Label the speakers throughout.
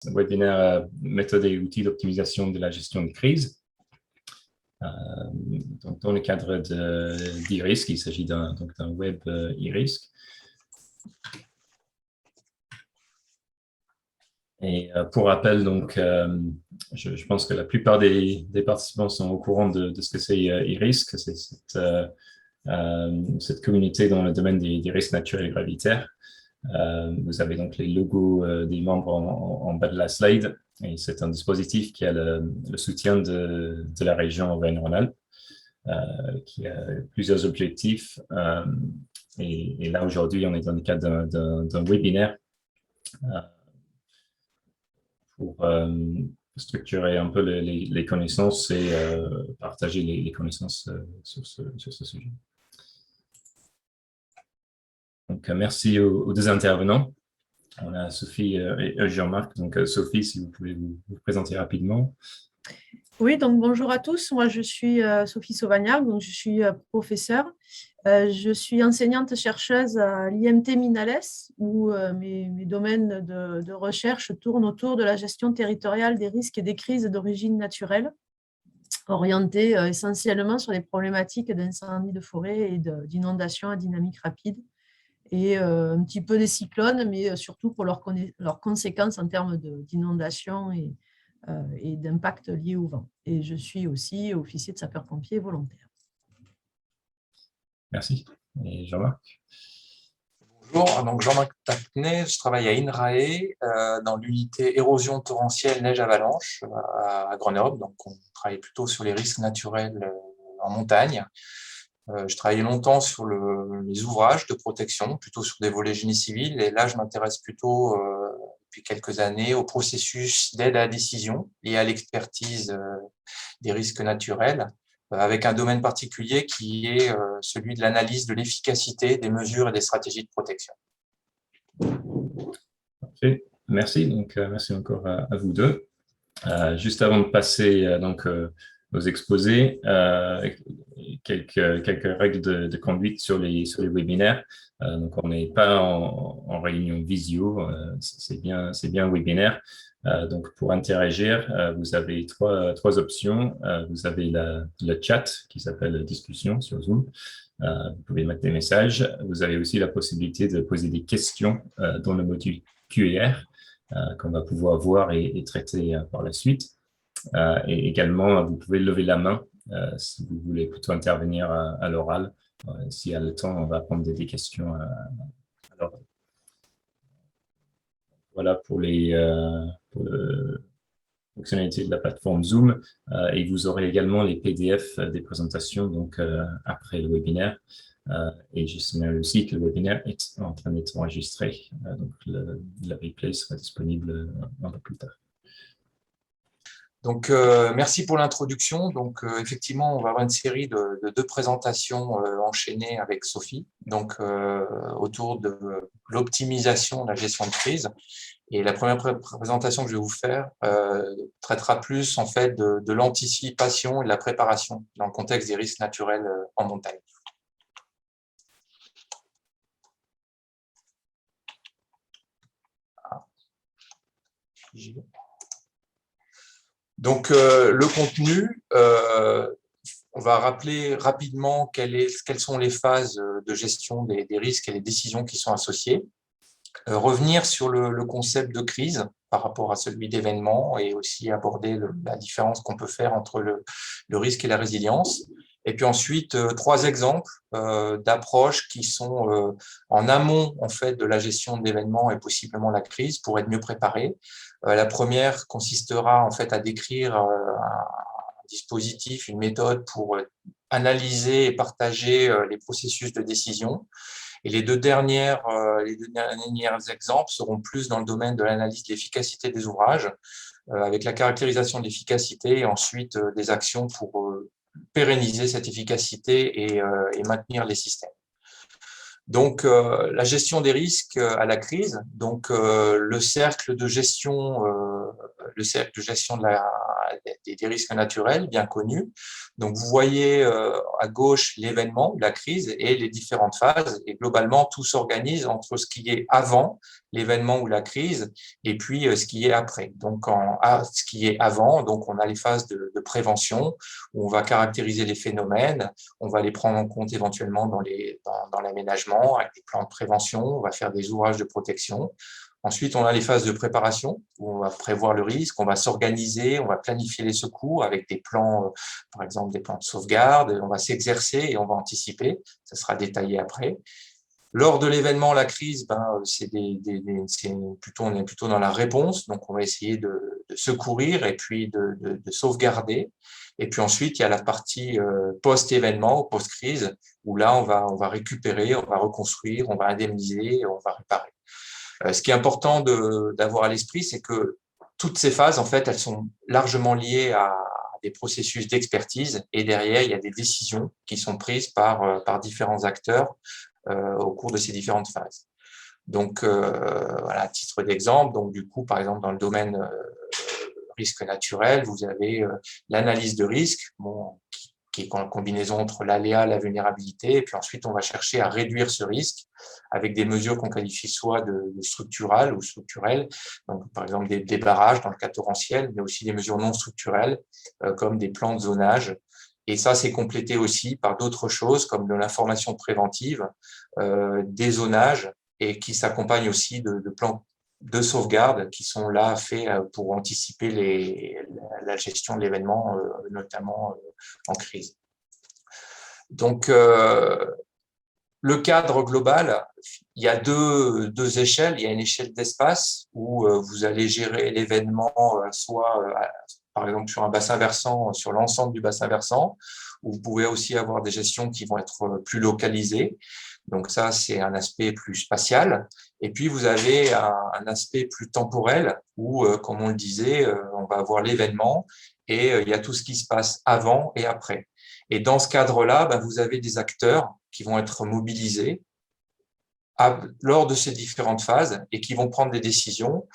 Speaker 1: webinaire méthodes et outils d'optimisation de la gestion de crise. Donc, dans le cadre d'e-risk, il s'agit d'un web e-risk. Et pour rappel, donc, je pense que la plupart des participants sont au courant de ce que c'est e-risk. C'est cette communauté dans le domaine des risques naturels et gravitaires. Vous avez donc les logos des membres en bas de la slide. Et c'est un dispositif qui a le soutien de la région Auvergne-Rhône-Alpes, qui a plusieurs objectifs. Et là, aujourd'hui, on est dans le cadre d'un webinaire pour structurer un peu les connaissances et partager les connaissances sur ce sujet. Donc, merci aux deux intervenants. On a Sophie et Jean-Marc. Donc, Sophie, si vous pouvez vous présenter rapidement.
Speaker 2: Oui, donc bonjour à tous. Moi, je suis Sophie Sauvagnard, donc je suis professeure. Je suis enseignante-chercheuse à l'IMT Minales, où mes domaines de recherche tournent autour de la gestion territoriale des risques et des crises d'origine naturelle, orientée essentiellement sur les problématiques d'incendie de forêt et d'inondations à dynamique rapide, et un petit peu des cyclones, mais surtout pour leurs conséquences en termes d'inondations et d'impact liés au vent. Et je suis aussi officier de sapeur-pompier volontaire.
Speaker 1: Merci. Et Jean-Marc?
Speaker 3: Bonjour, donc Jean-Marc Tapnet, je travaille à INRAE dans l'unité érosion torrentielle neige-avalanche à Grenoble. Donc on travaille plutôt sur les risques naturels en montagne. Je travaillais longtemps sur les ouvrages de protection, plutôt sur des volets génie civil. Et là, je m'intéresse plutôt, depuis quelques années, au processus d'aide à la décision et à l'expertise des risques naturels, avec un domaine particulier qui est celui de l'analyse de l'efficacité des mesures et des stratégies de protection.
Speaker 1: Parfait. Merci. Donc, merci encore à vous deux. Juste avant de passer aux exposés, quelques règles de conduite sur les webinaires. Donc, on n'est pas en réunion visio, c'est bien un webinaire. Donc, pour interagir, vous avez trois options. Vous avez le chat qui s'appelle discussion sur Zoom. Vous pouvez mettre des messages. Vous avez aussi la possibilité de poser des questions dans le module QR qu'on va pouvoir voir et traiter par la suite. Et également, vous pouvez lever la main si vous voulez plutôt intervenir à l'oral. S'il y a le temps, on va prendre des questions à l'oral. Voilà pour la fonctionnalité de la plateforme Zoom. Et vous aurez également les PDF des présentations donc, après le webinaire. Et je signale aussi que le webinaire est en train d'être enregistré. Donc, le replay sera disponible un peu plus tard.
Speaker 3: Donc, merci pour l'introduction. Donc, effectivement, on va avoir une série de deux présentations enchaînées avec Sophie, donc autour de l'optimisation de la gestion de crise. Et la première présentation que je vais vous faire traitera plus en fait de l'anticipation et de la préparation dans le contexte des risques naturels en montagne. Donc, le contenu, on va rappeler rapidement quelles sont les phases de gestion des risques et les décisions qui sont associées. Revenir sur le concept de crise par rapport à celui d'événement et aussi aborder la différence qu'on peut faire entre le risque et la résilience. Et puis ensuite, trois exemples d'approches qui sont en amont en fait, de la gestion de l'événement et possiblement la crise pour être mieux préparé. La première consistera en fait à décrire un dispositif, une méthode pour analyser et partager les processus de décision. Et les deux derniers exemples seront plus dans le domaine de l'analyse de l'efficacité des ouvrages, avec la caractérisation de l'efficacité et ensuite des actions pour pérenniser cette efficacité et maintenir les systèmes. Donc, la gestion des risques à la crise, donc le cercle de gestion de des risques naturels bien connus. Donc, vous voyez à gauche l'événement, la crise et les différentes phases. Et globalement, tout s'organise entre ce qui est avant l'événement ou la crise et puis ce qui est après. Donc, ce qui est avant, donc on a les phases de prévention où on va caractériser les phénomènes, on va les prendre en compte éventuellement dans l'aménagement avec des plans de prévention, on va faire des ouvrages de protection. Ensuite, on a les phases de préparation où on va prévoir le risque, on va s'organiser, on va planifier les secours avec des plans, par exemple des plans de sauvegarde, on va s'exercer et on va anticiper, ça sera détaillé après. Lors de l'événement, la crise, on est plutôt dans la réponse, donc on va essayer de secourir et puis de sauvegarder. Et puis ensuite, il y a la partie post-événement ou post-crise, où là, on va récupérer, on va reconstruire, on va indemniser, on va réparer. Ce qui est important d'avoir à l'esprit, c'est que toutes ces phases, en fait, elles sont largement liées à des processus d'expertise et derrière, il y a des décisions qui sont prises par différents acteurs au cours de ces différentes phases. Donc, voilà, à titre d'exemple, donc du coup, par exemple, dans le domaine risque naturel, vous avez l'analyse de risque, qui est en combinaison entre l'aléa, la vulnérabilité, et puis ensuite, on va chercher à réduire ce risque avec des mesures qu'on qualifie soit de structurales ou structurelles, donc par exemple des barrages dans le cas torrentiel, mais aussi des mesures non structurelles, comme des plans de zonage. Et ça, c'est complété aussi par d'autres choses comme de l'information préventive, des zonages, et qui s'accompagnent aussi de plans de sauvegarde qui sont là faits pour anticiper la gestion de l'événement, notamment en crise. Donc, le cadre global, il y a deux échelles. Il y a une échelle d'espace où vous allez gérer l'événement soit par exemple sur un bassin versant, sur l'ensemble du bassin versant, où vous pouvez aussi avoir des gestions qui vont être plus localisées. Donc ça, c'est un aspect plus spatial. Et puis, vous avez un aspect plus temporel où, comme on le disait, on va avoir l'événement et il y a tout ce qui se passe avant et après. Et dans ce cadre-là, vous avez des acteurs qui vont être mobilisés lors de ces différentes phases et qui vont prendre des décisions,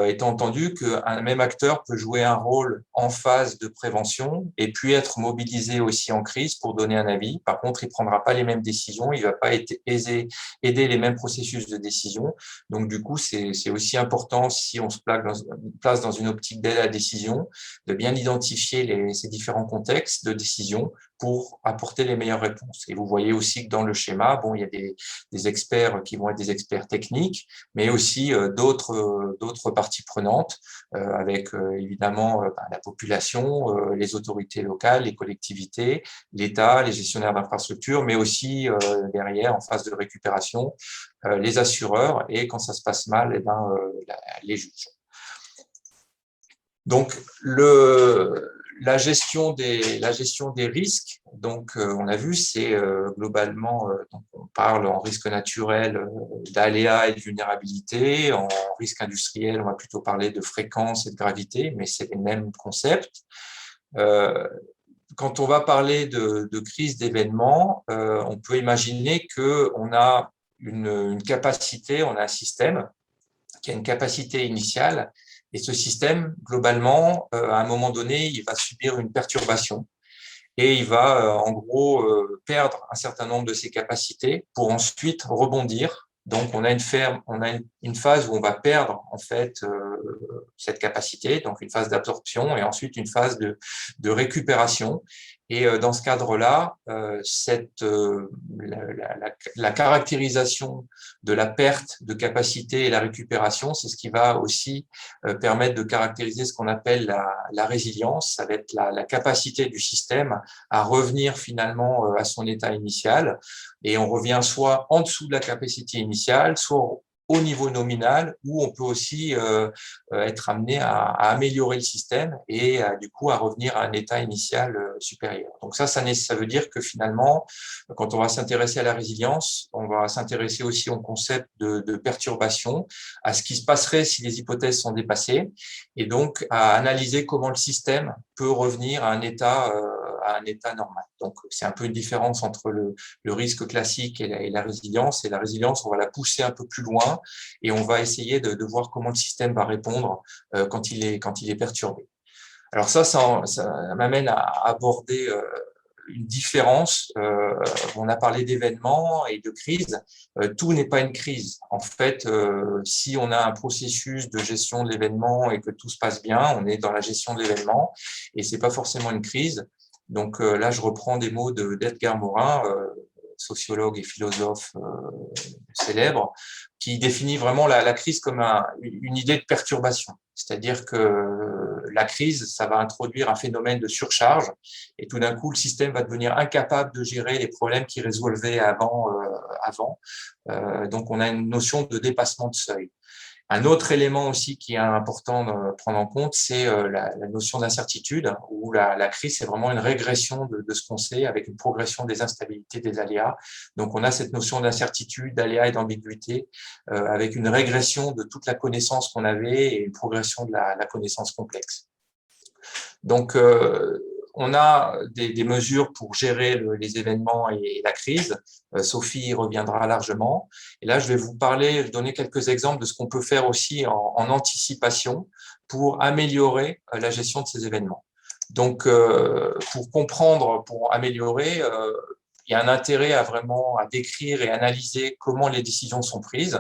Speaker 3: étant entendu qu'un même acteur peut jouer un rôle en phase de prévention et puis être mobilisé aussi en crise pour donner un avis. Par contre, il ne prendra pas les mêmes décisions, il ne va pas aider les mêmes processus de décision. Donc, du coup, c'est aussi important, si on se place dans une optique d'aide à la décision, de bien identifier ces différents contextes de décision pour apporter les meilleures réponses. Et vous voyez aussi que dans le schéma, il y a des experts qui vont être des experts techniques, mais aussi d'autres parties prenantes, avec évidemment la population, les autorités locales, les collectivités, l'État, les gestionnaires d'infrastructures, mais aussi derrière, en phase de récupération, les assureurs et quand ça se passe mal, les juges. Donc, la gestion des risques, donc on a vu, c'est globalement, donc on parle en risque naturel d'aléas et de vulnérabilité, en risque industriel, on va plutôt parler de fréquence et de gravité, mais c'est les mêmes concepts. Quand on va parler de crise d'événements, on peut imaginer qu'on a une capacité, on a un système qui a une capacité initiale. Et ce système, globalement, à un moment donné, il va subir une perturbation et il va, en gros, perdre un certain nombre de ses capacités pour ensuite rebondir. Donc, on a une phase où on va perdre, en fait, cette capacité, donc une phase d'absorption et ensuite une phase de récupération. Et dans ce cadre-là, la caractérisation de la perte de capacité et la récupération, c'est ce qui va aussi permettre de caractériser ce qu'on appelle la résilience. Ça va être la capacité du système à revenir finalement à son état initial. Et on revient soit en dessous de la capacité initiale, soit au niveau nominal, où on peut aussi être amené à améliorer le système et du coup à revenir à un état initial supérieur. Donc ça veut dire que finalement, quand on va s'intéresser à la résilience, on va s'intéresser aussi au concept de perturbation, à ce qui se passerait si les hypothèses sont dépassées, et donc à analyser comment le système peut revenir à un état normal. Donc, c'est un peu une différence entre le risque classique et la résilience. Et la résilience, on va la pousser un peu plus loin et on va essayer de voir comment le système va répondre quand il est perturbé. Alors ça m'amène à aborder une différence. On a parlé d'événements et de crise. Tout n'est pas une crise. En fait, si on a un processus de gestion de l'événement et que tout se passe bien, on est dans la gestion de l'événement et c'est pas forcément une crise. Donc là, je reprends des mots d'Edgar Morin, sociologue et philosophe célèbre, qui définit vraiment la crise comme une idée de perturbation. C'est-à-dire que la crise, ça va introduire un phénomène de surcharge et tout d'un coup, le système va devenir incapable de gérer les problèmes qu'il résolvait avant. Donc, on a une notion de dépassement de seuil. Un autre élément aussi qui est important de prendre en compte, c'est la notion d'incertitude, où la crise, c'est vraiment une régression de ce qu'on sait avec une progression des instabilités, des aléas. Donc, on a cette notion d'incertitude, d'aléas et d'ambiguïté avec une régression de toute la connaissance qu'on avait et une progression de la connaissance complexe. Donc, on a des mesures pour gérer les événements et la crise. Sophie y reviendra largement. Et là, je vais vous donner quelques exemples de ce qu'on peut faire aussi en anticipation pour améliorer la gestion de ces événements. Donc, pour comprendre, pour améliorer, il y a un intérêt à décrire et analyser comment les décisions sont prises.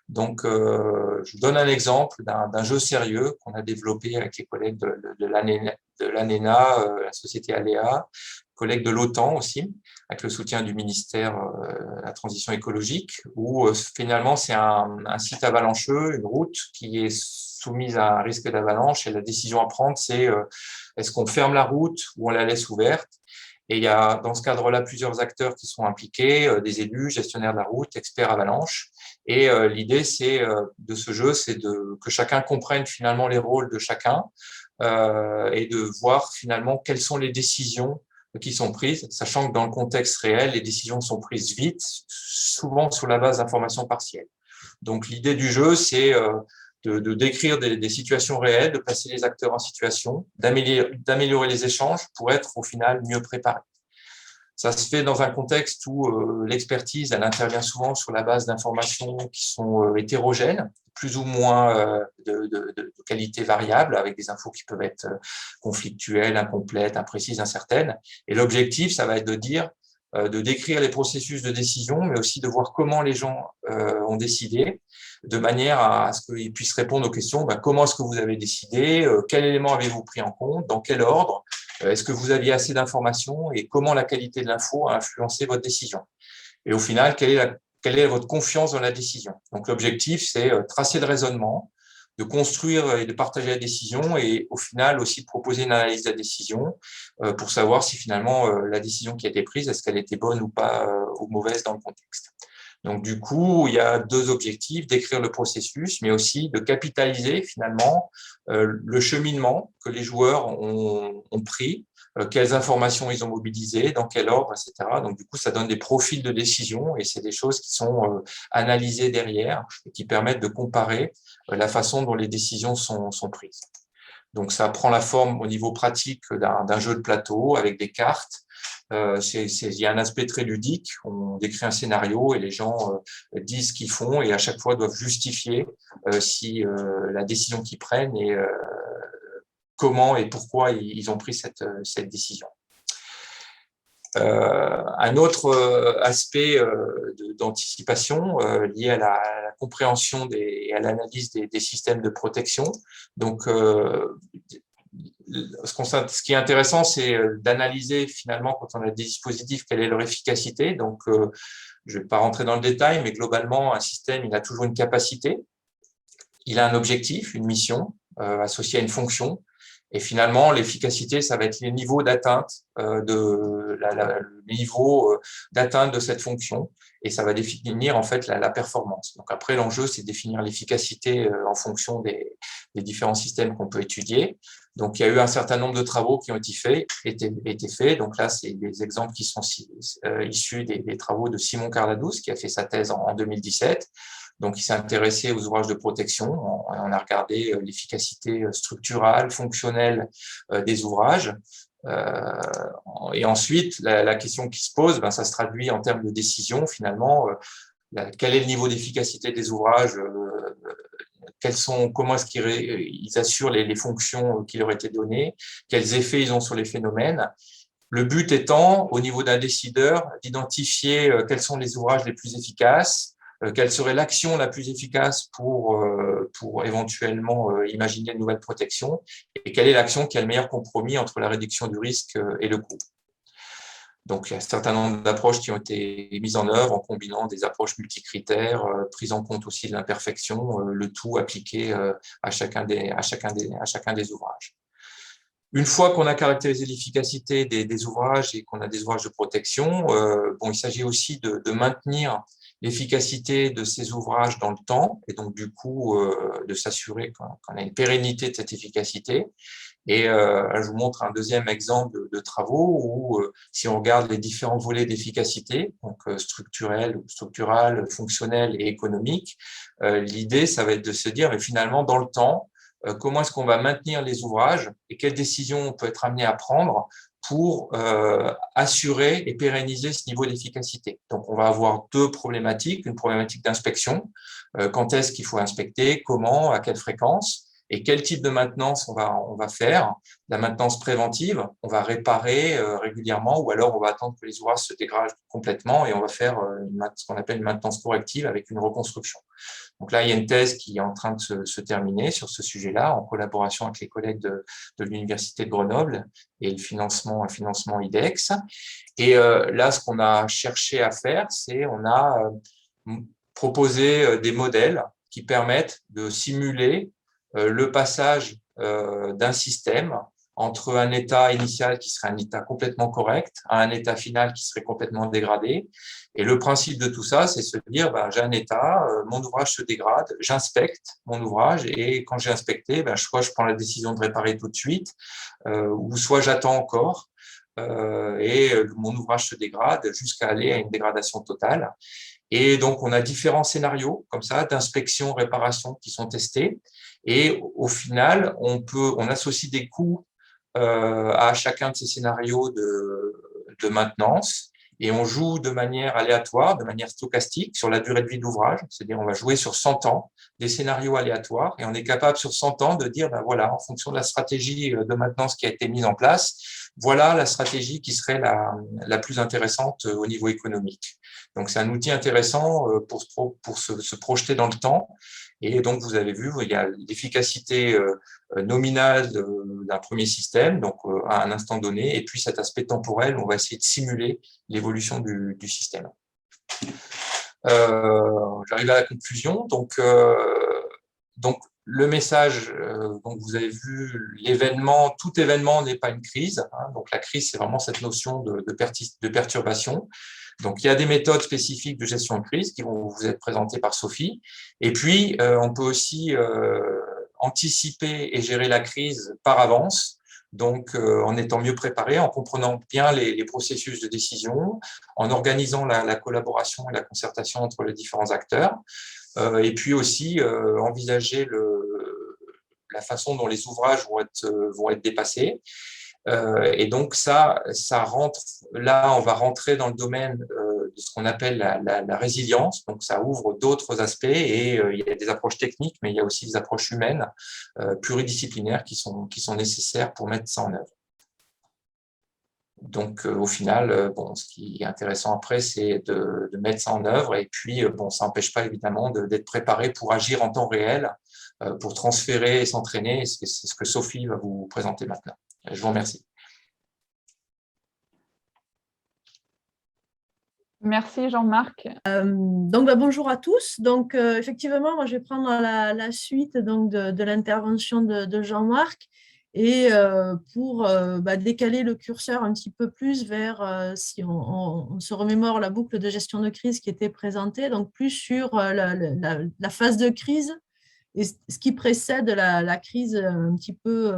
Speaker 3: Donc, je vous donne un exemple d'un jeu sérieux qu'on a développé avec les collègues de l'ANENA, la société Aléa, collègues de l'OTAN aussi, avec le soutien du ministère de la Transition écologique, où finalement c'est un site avalancheux, une route qui est soumise à un risque d'avalanche et la décision à prendre, c'est est-ce qu'on ferme la route ou on la laisse ouverte? Et il y a dans ce cadre-là plusieurs acteurs qui sont impliqués, des élus, gestionnaires de la route, experts avalanche. Et l'idée de ce jeu, c'est que chacun comprenne finalement les rôles de chacun et de voir finalement quelles sont les décisions qui sont prises, sachant que dans le contexte réel, les décisions sont prises vite, souvent sur la base d'informations partielles. Donc l'idée du jeu, c'est de décrire des situations réelles, de placer les acteurs en situation, d'améliorer les échanges pour être au final mieux préparés. Ça se fait dans un contexte où l'expertise, elle intervient souvent sur la base d'informations qui sont hétérogènes, plus ou moins de qualité variable, avec des infos qui peuvent être conflictuelles, incomplètes, imprécises, incertaines. Et l'objectif, ça va être de décrire les processus de décision, mais aussi de voir comment les gens ont décidé, de manière à ce qu'ils puissent répondre aux questions, comment est-ce que vous avez décidé, quels éléments avez-vous pris en compte, dans quel ordre, est-ce que vous aviez assez d'informations et comment la qualité de l'info a influencé votre décision. Et au final, quelle est votre confiance dans la décision. Donc l'objectif, c'est tracer le raisonnement, de construire et de partager la décision et au final aussi de proposer une analyse de la décision pour savoir si finalement la décision qui a été prise, est-ce qu'elle était bonne ou pas ou mauvaise dans le contexte. Donc du coup, il y a deux objectifs, d'écrire le processus, mais aussi de capitaliser finalement le cheminement que les joueurs ont pris, quelles informations ils ont mobilisées, dans quel ordre, etc. Donc du coup, ça donne des profils de décision et c'est des choses qui sont analysées derrière et qui permettent de comparer la façon dont les décisions sont prises. Donc, ça prend la forme au niveau pratique d'un jeu de plateau avec des cartes. Il y a un aspect très ludique. On décrit un scénario et les gens disent ce qu'ils font et à chaque fois doivent justifier si la décision qu'ils prennent et comment et pourquoi ils ont pris cette décision. Un autre aspect d'anticipation lié à la compréhension et à l'analyse des systèmes de protection. Donc, ce qui est intéressant, c'est d'analyser finalement, quand on a des dispositifs, quelle est leur efficacité. Donc, je ne vais pas rentrer dans le détail, mais globalement, un système, il a toujours une capacité, il a un objectif, une mission associée à une fonction. Et finalement, l'efficacité, ça va être le niveau d'atteinte de cette fonction, et ça va définir en fait la performance. Donc après, l'enjeu, c'est de définir l'efficacité en fonction des différents systèmes qu'on peut étudier. Donc il y a eu un certain nombre de travaux qui ont été faits. Donc là, c'est des exemples qui sont issus des travaux de Simon Carladous, qui a fait sa thèse en 2017. Donc, il s'est intéressé aux ouvrages de protection. On a regardé l'efficacité structurale, fonctionnelle des ouvrages. Et ensuite, la question qui se pose, ça se traduit en termes de décision, finalement. Quel est le niveau d'efficacité des ouvrages comment est-ce qu'ils assurent les fonctions qui leur étaient données, quels effets ils ont sur les phénomènes. Le but étant, au niveau d'un décideur, d'identifier quels sont les ouvrages les plus efficaces, quelle serait l'action la plus efficace pour éventuellement imaginer de nouvelles protections, et quelle est l'action qui a le meilleur compromis entre la réduction du risque et le coût. Donc, il y a un certain nombre d'approches qui ont été mises en œuvre en combinant des approches multicritères, prise en compte aussi de l'imperfection, le tout appliqué à chacun des ouvrages. Une fois qu'on a caractérisé l'efficacité des ouvrages et qu'on a des ouvrages de protection, il s'agit aussi de maintenir l'efficacité de ces ouvrages dans le temps et donc du coup de s'assurer qu'on a une pérennité de cette efficacité. Et je vous montre un deuxième exemple de travaux où si on regarde les différents volets d'efficacité, donc structurel, fonctionnel et économique, l'idée ça va être de se dire mais finalement dans le temps, comment est-ce qu'on va maintenir les ouvrages et quelles décisions on peut être amené à prendre pour assurer et pérenniser ce niveau d'efficacité. Donc, on va avoir deux problématiques. Une problématique d'inspection. Quand est-ce qu'il faut inspecter, comment, à quelle fréquence et quel type de maintenance on va faire. La maintenance préventive, on va réparer régulièrement ou alors on va attendre que les ouvrages se dégradent complètement et on va faire ce qu'on appelle une maintenance corrective avec une reconstruction. Donc là, il y a une thèse qui est en train de se terminer sur ce sujet-là, en collaboration avec les collègues de l'Université de Grenoble et le financement IDEX. Et là, ce qu'on a cherché à faire, c'est on a proposé des modèles qui permettent de simuler le passage d'un système entre un état initial qui serait un état complètement correct à un état final qui serait complètement dégradé. Et le principe de tout ça, c'est se dire, j'ai un état, mon ouvrage se dégrade, j'inspecte mon ouvrage et quand j'ai inspecté, soit je prends la décision de réparer tout de suite, ou soit j'attends encore et mon ouvrage se dégrade jusqu'à aller à une dégradation totale. Et donc, on a différents scénarios comme ça d'inspection, réparation qui sont testés. Et au final, on associe des coûts à chacun de ces scénarios de maintenance et on joue de manière aléatoire, de manière stochastique sur la durée de vie de l'ouvrage. C'est-à-dire, on va jouer sur 100 ans des scénarios aléatoires et on est capable sur 100 ans de dire, voilà, en fonction de la stratégie de maintenance qui a été mise en place, voilà la stratégie qui serait la plus intéressante au niveau économique. Donc, c'est un outil intéressant pour se projeter dans le temps. Et donc, vous avez vu, il y a l'efficacité nominale d'un premier système, donc à un instant donné, et puis cet aspect temporel, on va essayer de simuler l'évolution du système. J'arrive à la conclusion. Donc le message, donc vous avez vu l'événement, tout événement n'est pas une crise. Donc la crise, c'est vraiment cette notion de perturbation. Donc, il y a des méthodes spécifiques de gestion de crise qui vont vous être présentées par Sophie. Et puis, on peut aussi anticiper et gérer la crise par avance, donc en étant mieux préparé, en comprenant bien les processus de décision, en organisant la collaboration et la concertation entre les différents acteurs, et puis aussi envisager la façon dont les ouvrages vont être dépassés. Et donc ça rentre, là on va rentrer dans le domaine de ce qu'on appelle la résilience, donc ça ouvre d'autres aspects et il y a des approches techniques, mais il y a aussi des approches humaines, pluridisciplinaires qui sont nécessaires pour mettre ça en œuvre. Donc au final, ce qui est intéressant après, c'est de mettre ça en œuvre et puis ça n'empêche pas évidemment d'être préparé pour agir en temps réel, pour transférer et s'entraîner, c'est ce que Sophie va vous présenter maintenant. Je vous remercie.
Speaker 4: Merci Jean-Marc.
Speaker 2: Donc, bonjour à tous. Donc, effectivement, moi, je vais prendre la suite donc, de l'intervention de Jean-Marc et pour décaler le curseur un petit peu plus vers, si on se remémore la boucle de gestion de crise qui était présentée, donc plus sur la phase de crise et ce qui précède la crise un petit peu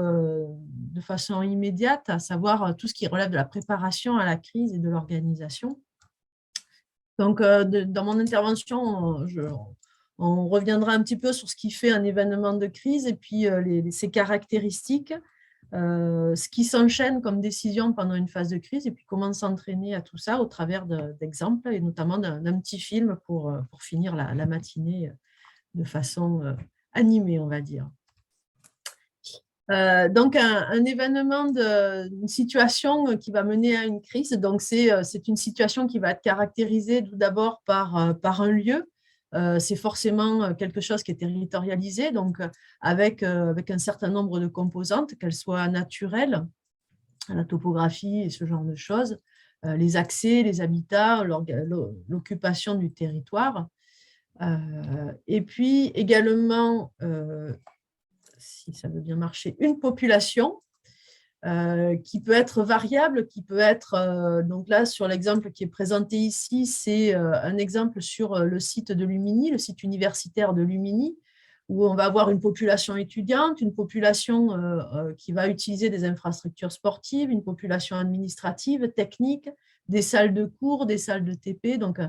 Speaker 2: de façon immédiate, à savoir tout ce qui relève de la préparation à la crise et de l'organisation. Donc, dans mon intervention, on reviendra un petit peu sur ce qui fait un événement de crise et puis ses caractéristiques, ce qui s'enchaîne comme décision pendant une phase de crise et puis comment s'entraîner à tout ça au travers d'exemples et notamment d'un petit film pour finir la matinée de façon animé, on va dire. Donc, un événement, une situation qui va mener à une crise, donc c'est une situation qui va être caractérisée tout d'abord par un lieu. C'est forcément quelque chose qui est territorialisé, donc avec un certain nombre de composantes, qu'elles soient naturelles, la topographie et ce genre de choses, les accès, les habitats, l'occupation du territoire. Et puis également, si ça veut bien marcher, une population qui peut être variable, qui peut être, donc là sur l'exemple qui est présenté ici, c'est un exemple sur le site de Lumini, le site universitaire de Lumini, où on va avoir une population étudiante, une population qui va utiliser des infrastructures sportives, une population administrative, technique, des salles de cours, des salles de TP, donc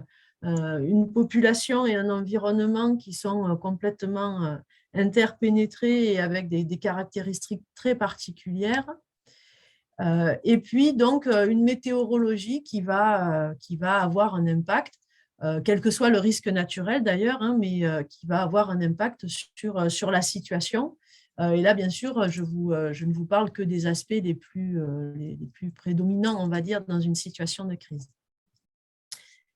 Speaker 2: une population et un environnement qui sont complètement interpénétrés et avec des caractéristiques très particulières. Et puis, donc, une météorologie qui va avoir un impact, quel que soit le risque naturel d'ailleurs, hein, mais qui va avoir un impact sur la situation. Et là, bien sûr, je ne vous parle que des aspects les plus prédominants, on va dire, dans une situation de crise.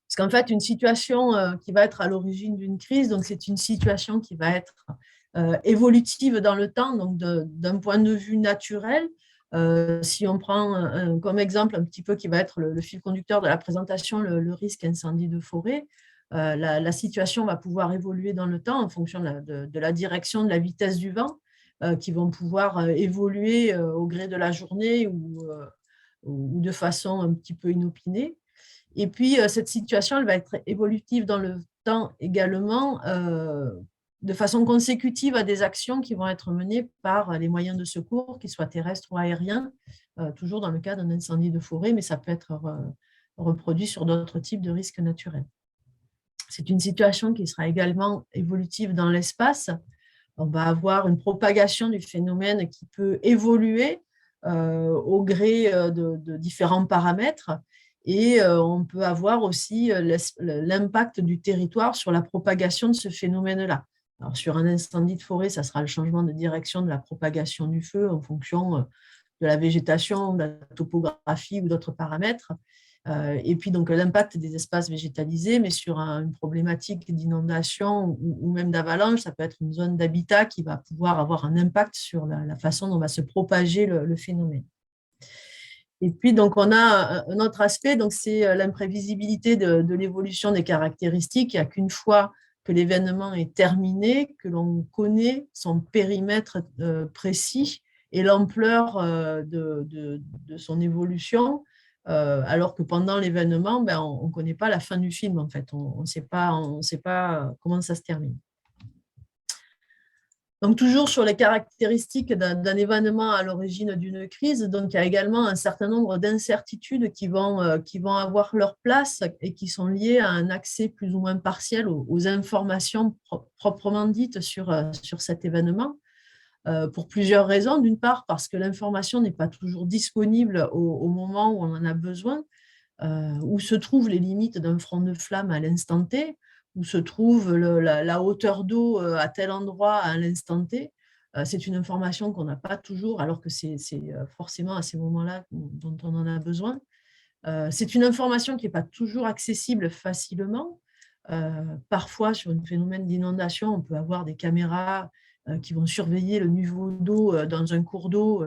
Speaker 2: Parce qu'en fait, une situation qui va être à l'origine d'une crise, donc c'est une situation qui va être évolutive dans le temps, donc d'un point de vue naturel. Si on prend comme exemple un petit peu qui va être le fil conducteur de la présentation, le risque incendie de forêt, la situation va pouvoir évoluer dans le temps en fonction de la direction, de la vitesse du vent, qui vont pouvoir évoluer au gré de la journée ou de façon un petit peu inopinée. Et puis, cette situation, elle va être évolutive dans le temps également, de façon consécutive à des actions qui vont être menées par les moyens de secours, qu'ils soient terrestres ou aériens, toujours dans le cas d'un incendie de forêt, mais ça peut être reproduit sur d'autres types de risques naturels. C'est une situation qui sera également évolutive dans l'espace. On va avoir une propagation du phénomène qui peut évoluer au gré de différents paramètres. Et on peut avoir aussi l'impact du territoire sur la propagation de ce phénomène-là. Alors, sur un incendie de forêt, ça sera le changement de direction de la propagation du feu en fonction de la végétation, de la topographie ou d'autres paramètres. Et puis, donc, l'impact des espaces végétalisés, mais sur une problématique d'inondation ou même d'avalanche, ça peut être une zone d'habitat qui va pouvoir avoir un impact sur la façon dont va se propager le phénomène. Et puis, donc, on a un autre aspect, donc c'est l'imprévisibilité de l'évolution des caractéristiques. Il n'y a qu'une fois que l'événement est terminé, que l'on connaît son périmètre précis et l'ampleur de son évolution, alors que pendant l'événement, on ne connaît pas la fin du film, en fait. On ne sait pas comment ça se termine. Donc, toujours sur les caractéristiques d'un événement à l'origine d'une crise, donc il y a également un certain nombre d'incertitudes qui vont avoir leur place et qui sont liées à un accès plus ou moins partiel aux informations proprement dites sur cet événement, pour plusieurs raisons. D'une part, parce que l'information n'est pas toujours disponible au moment où on en a besoin, où se trouvent les limites d'un front de flamme à l'instant T, où se trouve la hauteur d'eau à tel endroit à l'instant T. C'est une information qu'on n'a pas toujours, alors que c'est forcément à ces moments-là dont on en a besoin. C'est une information qui n'est pas toujours accessible facilement. Parfois, sur un phénomène d'inondation, on peut avoir des caméras qui vont surveiller le niveau d'eau dans un cours d'eau.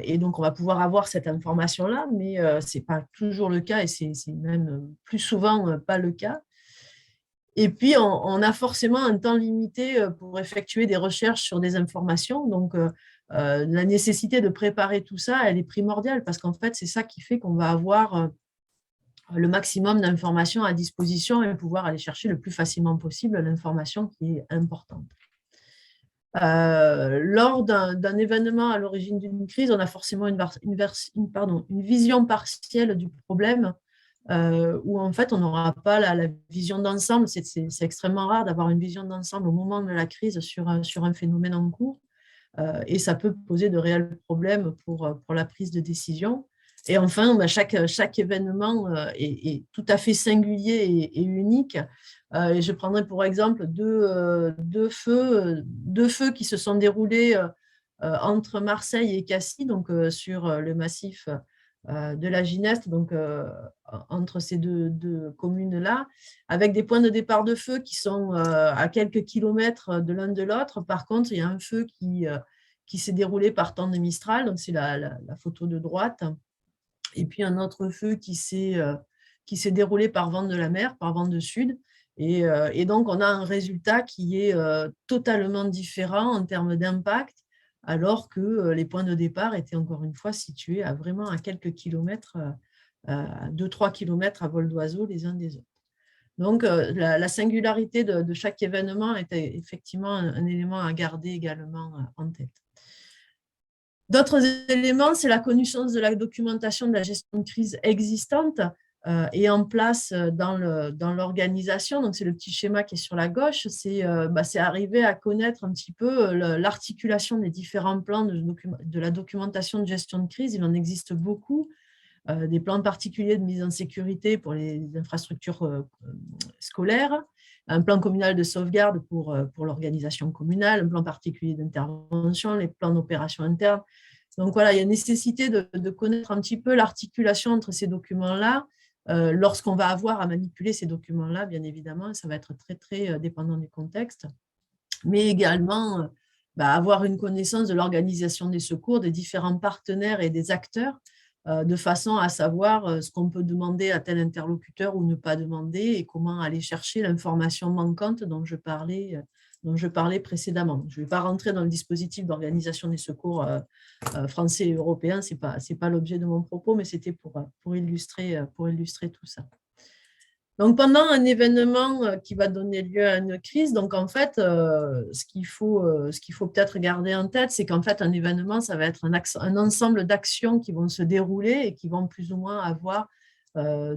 Speaker 2: Et donc, on va pouvoir avoir cette information-là, mais ce n'est pas toujours le cas et c'est même plus souvent pas le cas. Et puis, on a forcément un temps limité pour effectuer des recherches sur des informations. Donc, la nécessité de préparer tout ça, elle est primordiale parce qu'en fait, c'est ça qui fait qu'on va avoir le maximum d'informations à disposition et pouvoir aller chercher le plus facilement possible l'information qui est importante. Lors d'un événement à l'origine d'une crise, on a forcément une vision partielle du problème où en fait on n'aura pas la vision d'ensemble. C'est extrêmement rare d'avoir une vision d'ensemble au moment de la crise sur un phénomène en cours et ça peut poser de réels problèmes pour la prise de décision. Et enfin, chaque événement est tout à fait singulier et unique. Et je prendrai pour exemple deux feux qui se sont déroulés entre Marseille et Cassis, donc sur le massif de la Gineste, donc entre ces deux communes-là, avec des points de départ de feu qui sont à quelques kilomètres de l'un de l'autre. Par contre, il y a un feu qui s'est déroulé par temps de Mistral, donc c'est la photo de droite, et puis un autre feu qui s'est déroulé par vent de la mer, par vent de sud. Et donc, on a un résultat qui est totalement différent en termes d'impact, alors que les points de départ étaient encore une fois situés vraiment à quelques kilomètres, 2-3 kilomètres à vol d'oiseau les uns des autres. Donc, la singularité de chaque événement était effectivement un élément à garder également en tête. D'autres éléments, c'est la connaissance de la documentation de la gestion de crise existante et en place dans l'organisation. Donc, c'est le petit schéma qui est sur la gauche. C'est arriver à connaître un petit peu l'articulation des différents plans de la documentation de gestion de crise. Il en existe beaucoup. Des plans particuliers de mise en sécurité pour les infrastructures scolaires, un plan communal de sauvegarde pour l'organisation communale, un plan particulier d'intervention, les plans d'opération interne. Donc voilà, il y a nécessité de connaître un petit peu l'articulation entre ces documents-là. Lorsqu'on va avoir à manipuler ces documents-là, bien évidemment, ça va être très, très dépendant du contexte, mais également avoir une connaissance de l'organisation des secours, des différents partenaires et des acteurs, de façon à savoir ce qu'on peut demander à tel interlocuteur ou ne pas demander et comment aller chercher l'information manquante dont je parlais précédemment. Je ne vais pas rentrer dans le dispositif d'organisation des secours français et européens, ce n'est pas l'objet de mon propos, mais c'était pour illustrer tout ça. Donc, pendant un événement qui va donner lieu à une crise, donc en fait, ce qu'il faut peut-être garder en tête, c'est qu'en fait, un événement, ça va être un ensemble d'actions qui vont se dérouler et qui vont plus ou moins avoir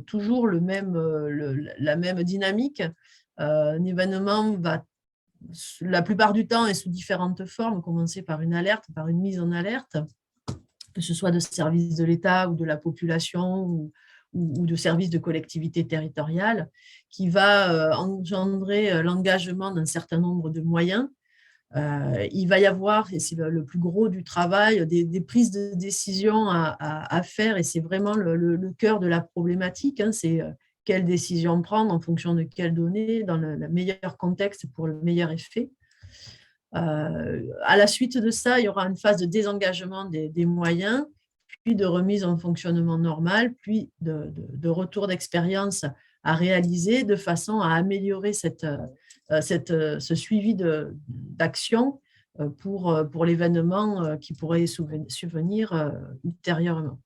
Speaker 2: toujours la même dynamique. Un événement va, la plupart du temps, est sous différentes formes, commencer par une alerte, par une mise en alerte, que ce soit de services de l'État ou de la population ou de services de collectivité territoriale, qui va engendrer l'engagement d'un certain nombre de moyens. Il va y avoir, et c'est le plus gros du travail, des prises de décision à faire, et c'est vraiment le cœur de la problématique, hein, c'est quelle décision prendre en fonction de quelles données, dans le meilleur contexte pour le meilleur effet. À la suite de ça, il y aura une phase de désengagement des moyens, puis de remise en fonctionnement normal, puis de retour d'expérience à réaliser de façon à améliorer ce suivi d'action pour l'événement qui pourrait subvenir ultérieurement.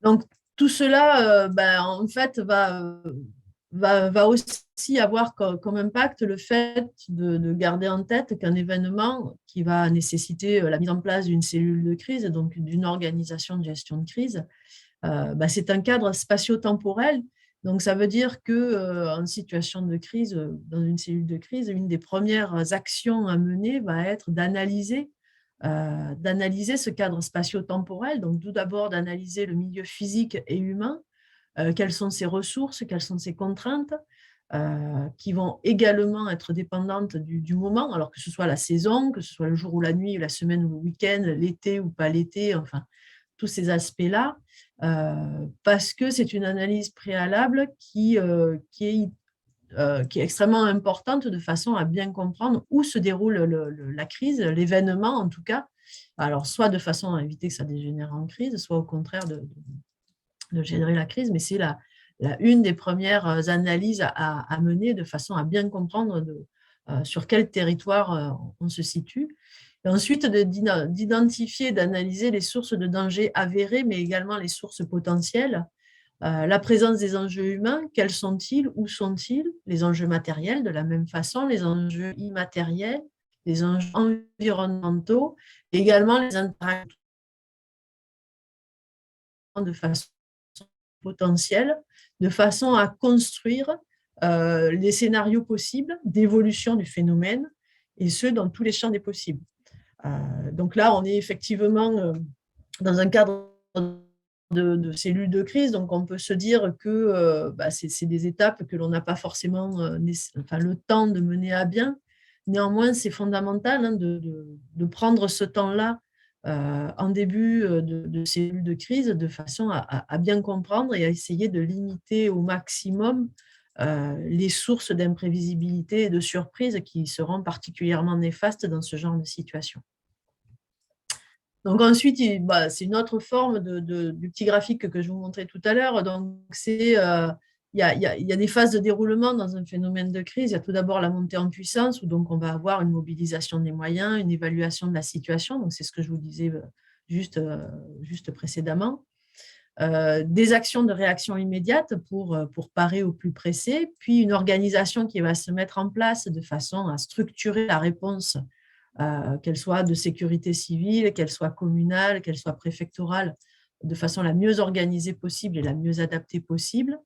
Speaker 2: Donc, tout cela, en fait, va aussi avoir comme impact le fait de garder en tête qu'un événement qui va nécessiter la mise en place d'une cellule de crise, donc d'une organisation de gestion de crise, c'est un cadre spatio-temporel. Donc, ça veut dire qu'en situation de crise, dans une cellule de crise, une des premières actions à mener va être d'analyser ce cadre spatio-temporel. Donc, tout d'abord, d'analyser le milieu physique et humain, quelles sont ses ressources, quelles sont ses contraintes, qui vont également être dépendantes du moment, alors que ce soit la saison, que ce soit le jour ou la nuit, la semaine ou le week-end, l'été ou pas l'été, enfin, tous ces aspects-là, parce que c'est une analyse préalable qui est extrêmement importante de façon à bien comprendre où se déroule la crise, l'événement en tout cas, alors soit de façon à éviter que ça dégénère en crise, soit au contraire de générer la crise, mais c'est une des premières analyses à mener de façon à bien comprendre sur quel territoire on se situe. Et ensuite, d'identifier, d'analyser les sources de danger avérées, mais également les sources potentielles. La présence des enjeux humains, quels sont-ils, où sont-ils? Les enjeux matériels, de la même façon, les enjeux immatériels, les enjeux environnementaux, et également les interactions de façon potentielle, de façon à construire les scénarios possibles d'évolution du phénomène, et ce, dans tous les champs des possibles. Donc là, on est effectivement dans un cadre de cellules de crise. Donc, on peut se dire que c'est des étapes que l'on n'a pas forcément le temps de mener à bien. Néanmoins, c'est fondamental de prendre ce temps-là en début de cellules de crise de façon à bien comprendre et à essayer de limiter au maximum les sources d'imprévisibilité et de surprise qui seront particulièrement néfastes dans ce genre de situation. Donc ensuite, c'est une autre forme du petit graphique que je vous montrais tout à l'heure. Donc il y a des phases de déroulement dans un phénomène de crise. Il y a tout d'abord la montée en puissance, où donc on va avoir une mobilisation des moyens, une évaluation de la situation. Donc c'est ce que je vous disais juste précédemment. Des actions de réaction immédiate pour parer au plus pressé, puis une organisation qui va se mettre en place de façon à structurer la réponse, qu'elle soit de sécurité civile, qu'elle soit communale, qu'elle soit préfectorale, de façon la mieux organisée possible et la mieux adaptée possible.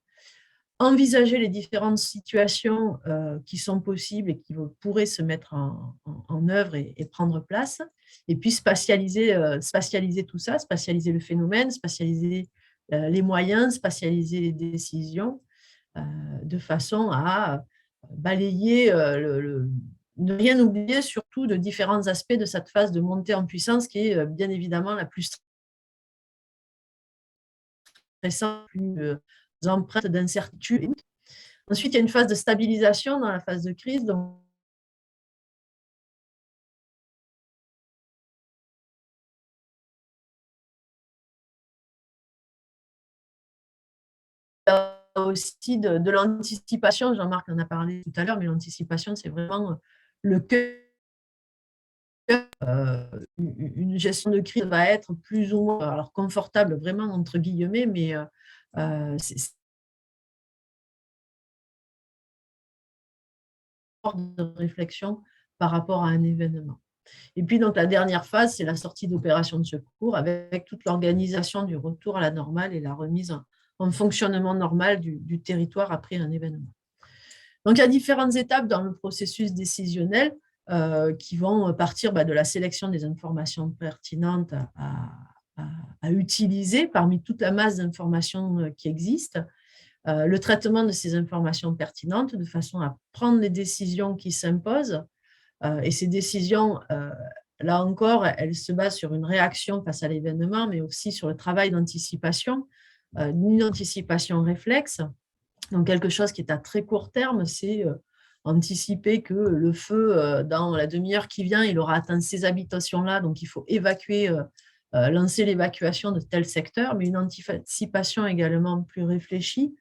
Speaker 2: Envisager les différentes situations qui sont possibles et qui pourraient se mettre en œuvre et prendre place. Et puis spatialiser tout ça, spatialiser le phénomène, spatialiser les moyens, spatialiser les décisions, de façon à balayer ne rien oublier surtout de différents aspects de cette phase de montée en puissance qui est bien évidemment la plus stressante, plus empreinte d'incertitude. Ensuite, il y a une phase de stabilisation dans la phase de crise. Donc, aussi de l'anticipation. Jean-Marc en a parlé tout à l'heure, mais l'anticipation, c'est vraiment le cœur. Une gestion de crise va être plus ou moins alors confortable, vraiment entre guillemets, mais c'est de réflexion par rapport à un événement. Et puis, donc, la dernière phase, c'est la sortie d'opération de secours avec toute l'organisation du retour à la normale et la remise en fonctionnement normal du territoire après un événement. Donc, il y a différentes étapes dans le processus décisionnel qui vont partir de la sélection des informations pertinentes à utiliser parmi toute la masse d'informations qui existent, le traitement de ces informations pertinentes de façon à prendre les décisions qui s'imposent. Et ces décisions, là encore, elles se basent sur une réaction face à l'événement, mais aussi sur le travail d'anticipation, une anticipation réflexe. Donc, quelque chose qui est à très court terme, c'est anticiper que le feu, dans la demi-heure qui vient, il aura atteint ces habitations-là, donc il faut évacuer, lancer l'évacuation de tel secteur, mais une anticipation également plus réfléchie,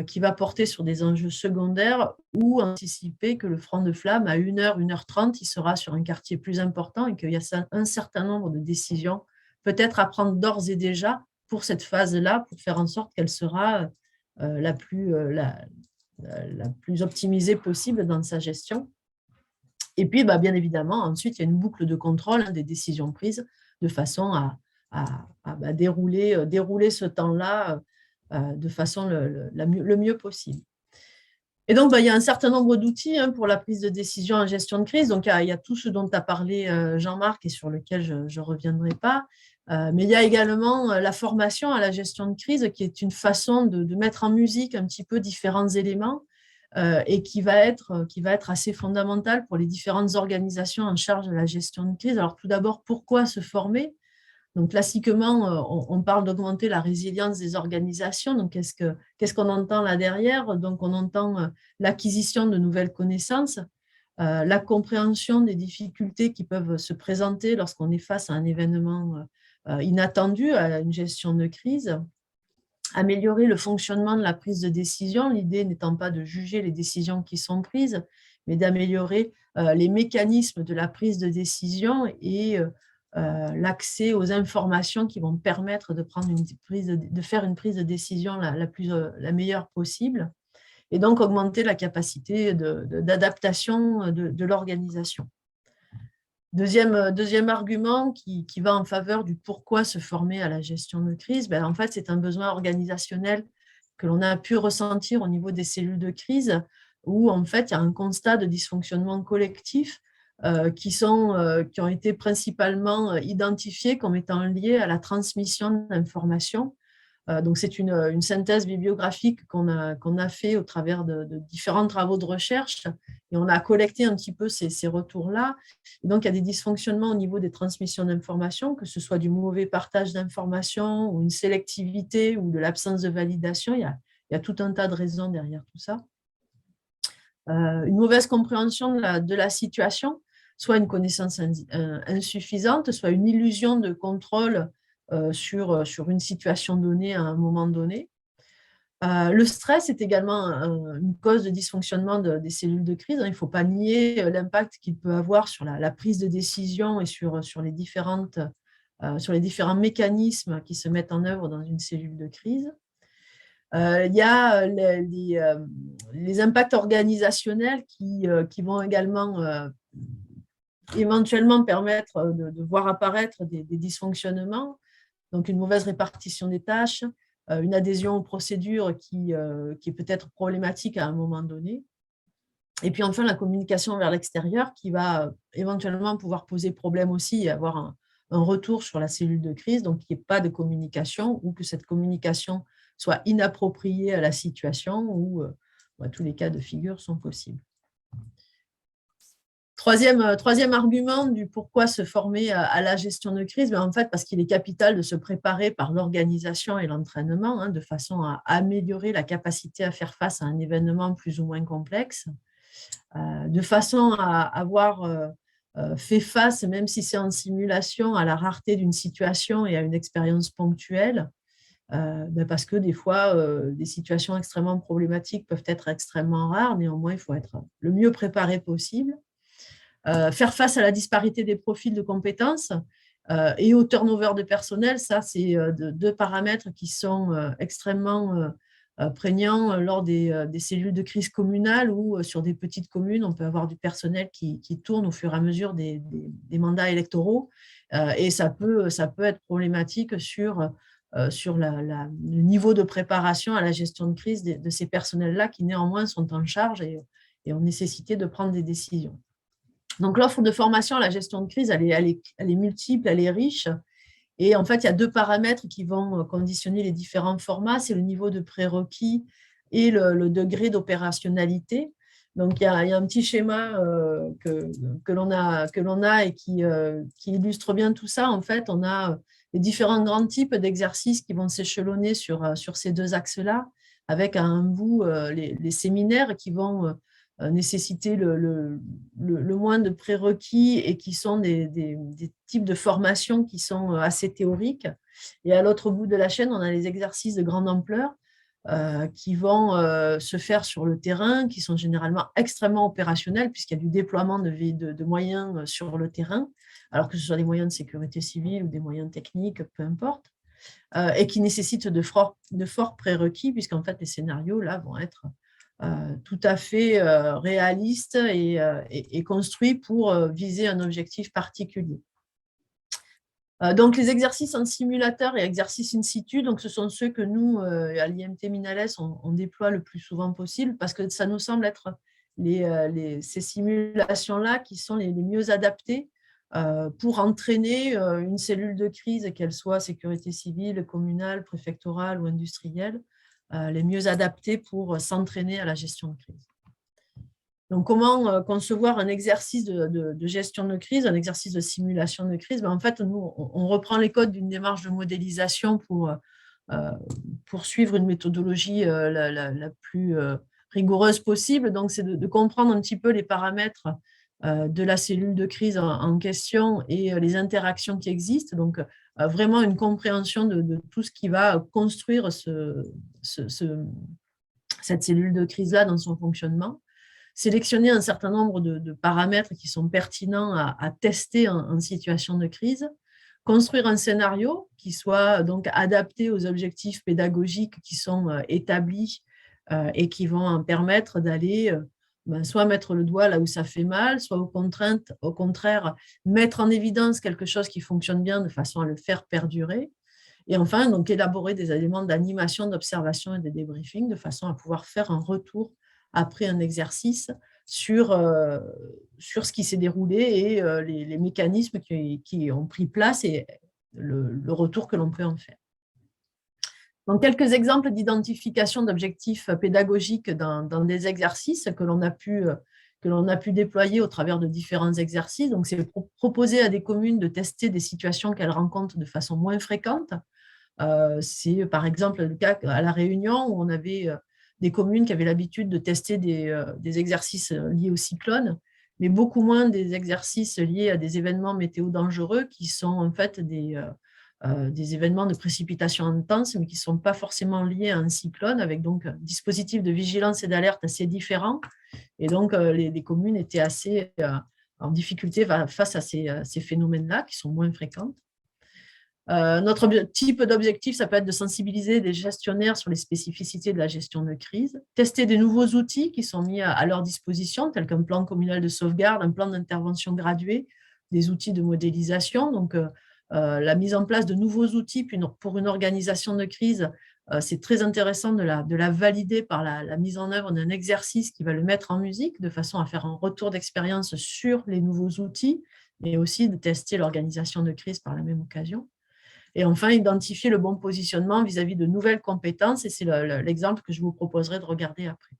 Speaker 2: qui va porter sur des enjeux secondaires ou anticiper que le front de flamme, à 1h, 1h30, il sera sur un quartier plus important et qu'il y a un certain nombre de décisions peut-être à prendre d'ores et déjà pour cette phase-là, pour faire en sorte qu'elle sera la plus optimisée possible dans sa gestion. Et puis, bien évidemment, ensuite, il y a une boucle de contrôle des décisions prises de façon à dérouler ce temps-là de façon le mieux possible. Et donc, il y a un certain nombre d'outils pour la prise de décision en gestion de crise. Donc, il y a tout ce dont a parlé Jean-Marc et sur lequel je ne reviendrai pas. Mais il y a également la formation à la gestion de crise qui est une façon de mettre en musique un petit peu différents éléments et qui va être assez fondamentale pour les différentes organisations en charge de la gestion de crise. Alors, tout d'abord, pourquoi se former ? Donc, classiquement, on parle d'augmenter la résilience des organisations. Donc, qu'est-ce qu'on entend là derrière ? Donc, on entend l'acquisition de nouvelles connaissances, la compréhension des difficultés qui peuvent se présenter lorsqu'on est face à un événement inattendu, à une gestion de crise, améliorer le fonctionnement de la prise de décision, l'idée n'étant pas de juger les décisions qui sont prises, mais d'améliorer les mécanismes de la prise de décision et l'accès aux informations qui vont permettre de faire une prise de décision la meilleure possible, et donc augmenter la capacité d'adaptation de l'organisation. Deuxième argument qui va en faveur du pourquoi se former à la gestion de crise, en fait, c'est un besoin organisationnel que l'on a pu ressentir au niveau des cellules de crise, où en fait, il y a un constat de dysfonctionnement collectif qui ont été principalement identifiés comme étant liés à la transmission d'informations. Donc, c'est une synthèse bibliographique qu'on a fait au travers de différents travaux de recherche et on a collecté un petit peu ces retours-là. Et donc, il y a des dysfonctionnements au niveau des transmissions d'informations, que ce soit du mauvais partage d'informations ou une sélectivité ou de l'absence de validation. Il y a tout un tas de raisons derrière tout ça. Une mauvaise compréhension de la situation, soit une connaissance insuffisante, soit une illusion de contrôle sur une situation donnée à un moment donné. Le stress est également une cause de dysfonctionnement des cellules de crise. Il ne faut pas nier l'impact qu'il peut avoir sur la prise de décision et sur les différents mécanismes qui se mettent en œuvre dans une cellule de crise. Il y a les impacts organisationnels qui vont également éventuellement permettre de voir apparaître des dysfonctionnements. Donc, une mauvaise répartition des tâches, une adhésion aux procédures qui est peut-être problématique à un moment donné. Et puis enfin, la communication vers l'extérieur qui va éventuellement pouvoir poser problème aussi et avoir un retour sur la cellule de crise, donc qu'il n'y ait pas de communication ou que cette communication soit inappropriée à la situation ou tous les cas de figure sont possibles. Troisième argument du pourquoi se former à la gestion de crise, en fait, parce qu'il est capital de se préparer par l'organisation et l'entraînement de façon à améliorer la capacité à faire face à un événement plus ou moins complexe, de façon à avoir fait face, même si c'est en simulation, à la rareté d'une situation et à une expérience ponctuelle, parce que des fois, des situations extrêmement problématiques peuvent être extrêmement rares, néanmoins, il faut être le mieux préparé possible. Faire face à la disparité des profils de compétences et au turnover de personnel, ça, c'est deux paramètres qui sont extrêmement prégnants lors des cellules de crise communales ou sur des petites communes, on peut avoir du personnel qui tourne au fur et à mesure des mandats électoraux et ça peut être problématique sur le niveau de préparation à la gestion de crise de ces personnels-là qui néanmoins sont en charge et ont nécessité de prendre des décisions. Donc, l'offre de formation à la gestion de crise, elle est multiple, elle est riche. Et en fait, il y a deux paramètres qui vont conditionner les différents formats. C'est le niveau de prérequis et le degré d'opérationnalité. Donc, il y a un petit schéma que l'on a et qui illustre bien tout ça. En fait, on a les différents grands types d'exercices qui vont s'échelonner sur ces deux axes-là, avec à un bout les séminaires qui vont nécessiter le moins de prérequis et qui sont des types de formations qui sont assez théoriques. Et à l'autre bout de la chaîne, on a les exercices de grande ampleur qui vont se faire sur le terrain, qui sont généralement extrêmement opérationnels puisqu'il y a du déploiement de moyens sur le terrain, alors que ce soit des moyens de sécurité civile ou des moyens techniques, peu importe, et qui nécessitent de forts prérequis puisqu'en fait, les scénarios là vont être tout à fait réaliste et construit pour viser un objectif particulier. Donc, les exercices en simulateur et exercices in situ, donc ce sont ceux que nous, à l'IMT Minales, on déploie le plus souvent possible parce que ça nous semble être ces simulations-là qui sont les mieux adaptées pour entraîner une cellule de crise, qu'elle soit sécurité civile, communale, préfectorale ou industrielle, les mieux adaptés pour s'entraîner à la gestion de crise. Donc, comment concevoir un exercice de gestion de crise, un exercice de simulation de crise? En fait, nous, on reprend les codes d'une démarche de modélisation pour suivre une méthodologie la plus rigoureuse possible. Donc, c'est de comprendre un petit peu les paramètres de la cellule de crise en question et les interactions qui existent. Donc, vraiment une compréhension de tout ce qui va construire cette cellule de crise-là dans son fonctionnement. Sélectionner un certain nombre de paramètres qui sont pertinents à tester en situation de crise. Construire un scénario qui soit donc adapté aux objectifs pédagogiques qui sont établis et qui vont en permettre d'aller soit mettre le doigt là où ça fait mal, soit au contraire, mettre en évidence quelque chose qui fonctionne bien de façon à le faire perdurer. Et enfin, donc, élaborer des éléments d'animation, d'observation et de débriefing de façon à pouvoir faire un retour après un exercice sur ce qui s'est déroulé et les mécanismes qui ont pris place et le retour que l'on peut en faire. Donc, quelques exemples d'identification d'objectifs pédagogiques dans des exercices que l'on a pu déployer au travers de différents exercices. Donc, c'est proposer à des communes de tester des situations qu'elles rencontrent de façon moins fréquente. C'est par exemple le cas à La Réunion où on avait des communes qui avaient l'habitude de tester des exercices liés au cyclone, mais beaucoup moins des exercices liés à des événements météo dangereux qui sont en fait des événements de précipitations intenses, mais qui ne sont pas forcément liés à un cyclone, avec donc un dispositif de vigilance et d'alerte assez différent. Et donc, les communes étaient assez en difficulté face à ces phénomènes-là, qui sont moins fréquents. Notre type d'objectif, ça peut être de sensibiliser les gestionnaires sur les spécificités de la gestion de crise, tester des nouveaux outils qui sont mis à leur disposition, tels qu'un plan communal de sauvegarde, un plan d'intervention gradué, des outils de modélisation. Donc, la mise en place de nouveaux outils pour une organisation de crise, c'est très intéressant de la valider par la mise en œuvre d'un exercice qui va le mettre en musique, de façon à faire un retour d'expérience sur les nouveaux outils, mais aussi de tester l'organisation de crise par la même occasion. Et enfin, identifier le bon positionnement vis-à-vis de nouvelles compétences, et c'est l'exemple que je vous proposerai de regarder après.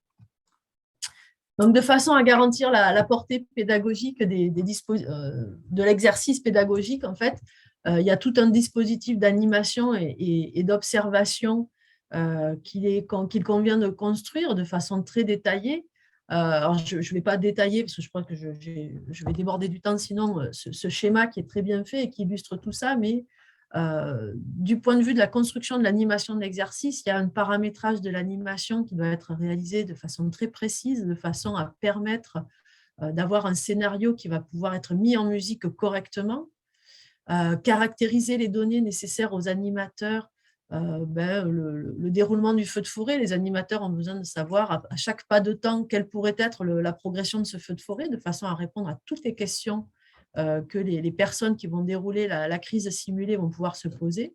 Speaker 2: Donc, de façon à garantir la portée pédagogique de l'exercice pédagogique, en fait, il y a tout un dispositif d'animation et d'observation qu'il convient de construire de façon très détaillée. Alors, je ne vais pas détailler parce que je crois que je vais déborder du temps, sinon ce schéma qui est très bien fait et qui illustre tout ça, mais du point de vue de la construction de l'animation de l'exercice, il y a un paramétrage de l'animation qui doit être réalisé de façon très précise, de façon à permettre d'avoir un scénario qui va pouvoir être mis en musique correctement, caractériser les données nécessaires aux animateurs, le déroulement du feu de forêt. Les animateurs ont besoin de savoir à chaque pas de temps quelle pourrait être la progression de ce feu de forêt, de façon à répondre à toutes les questions que les personnes qui vont dérouler la crise simulée vont pouvoir se poser.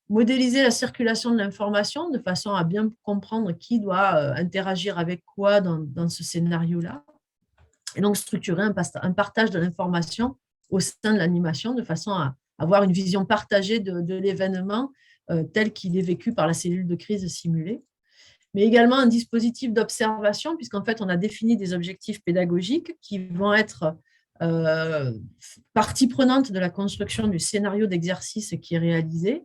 Speaker 2: Modéliser la circulation de l'information de façon à bien comprendre qui doit interagir avec quoi dans ce scénario-là. Et donc, structurer un partage de l'information au sein de l'animation de façon à avoir une vision partagée de l'événement tel qu'il est vécu par la cellule de crise simulée. Mais également un dispositif d'observation, puisqu'en fait, on a défini des objectifs pédagogiques qui vont être partie prenante de la construction du scénario d'exercice qui est réalisé.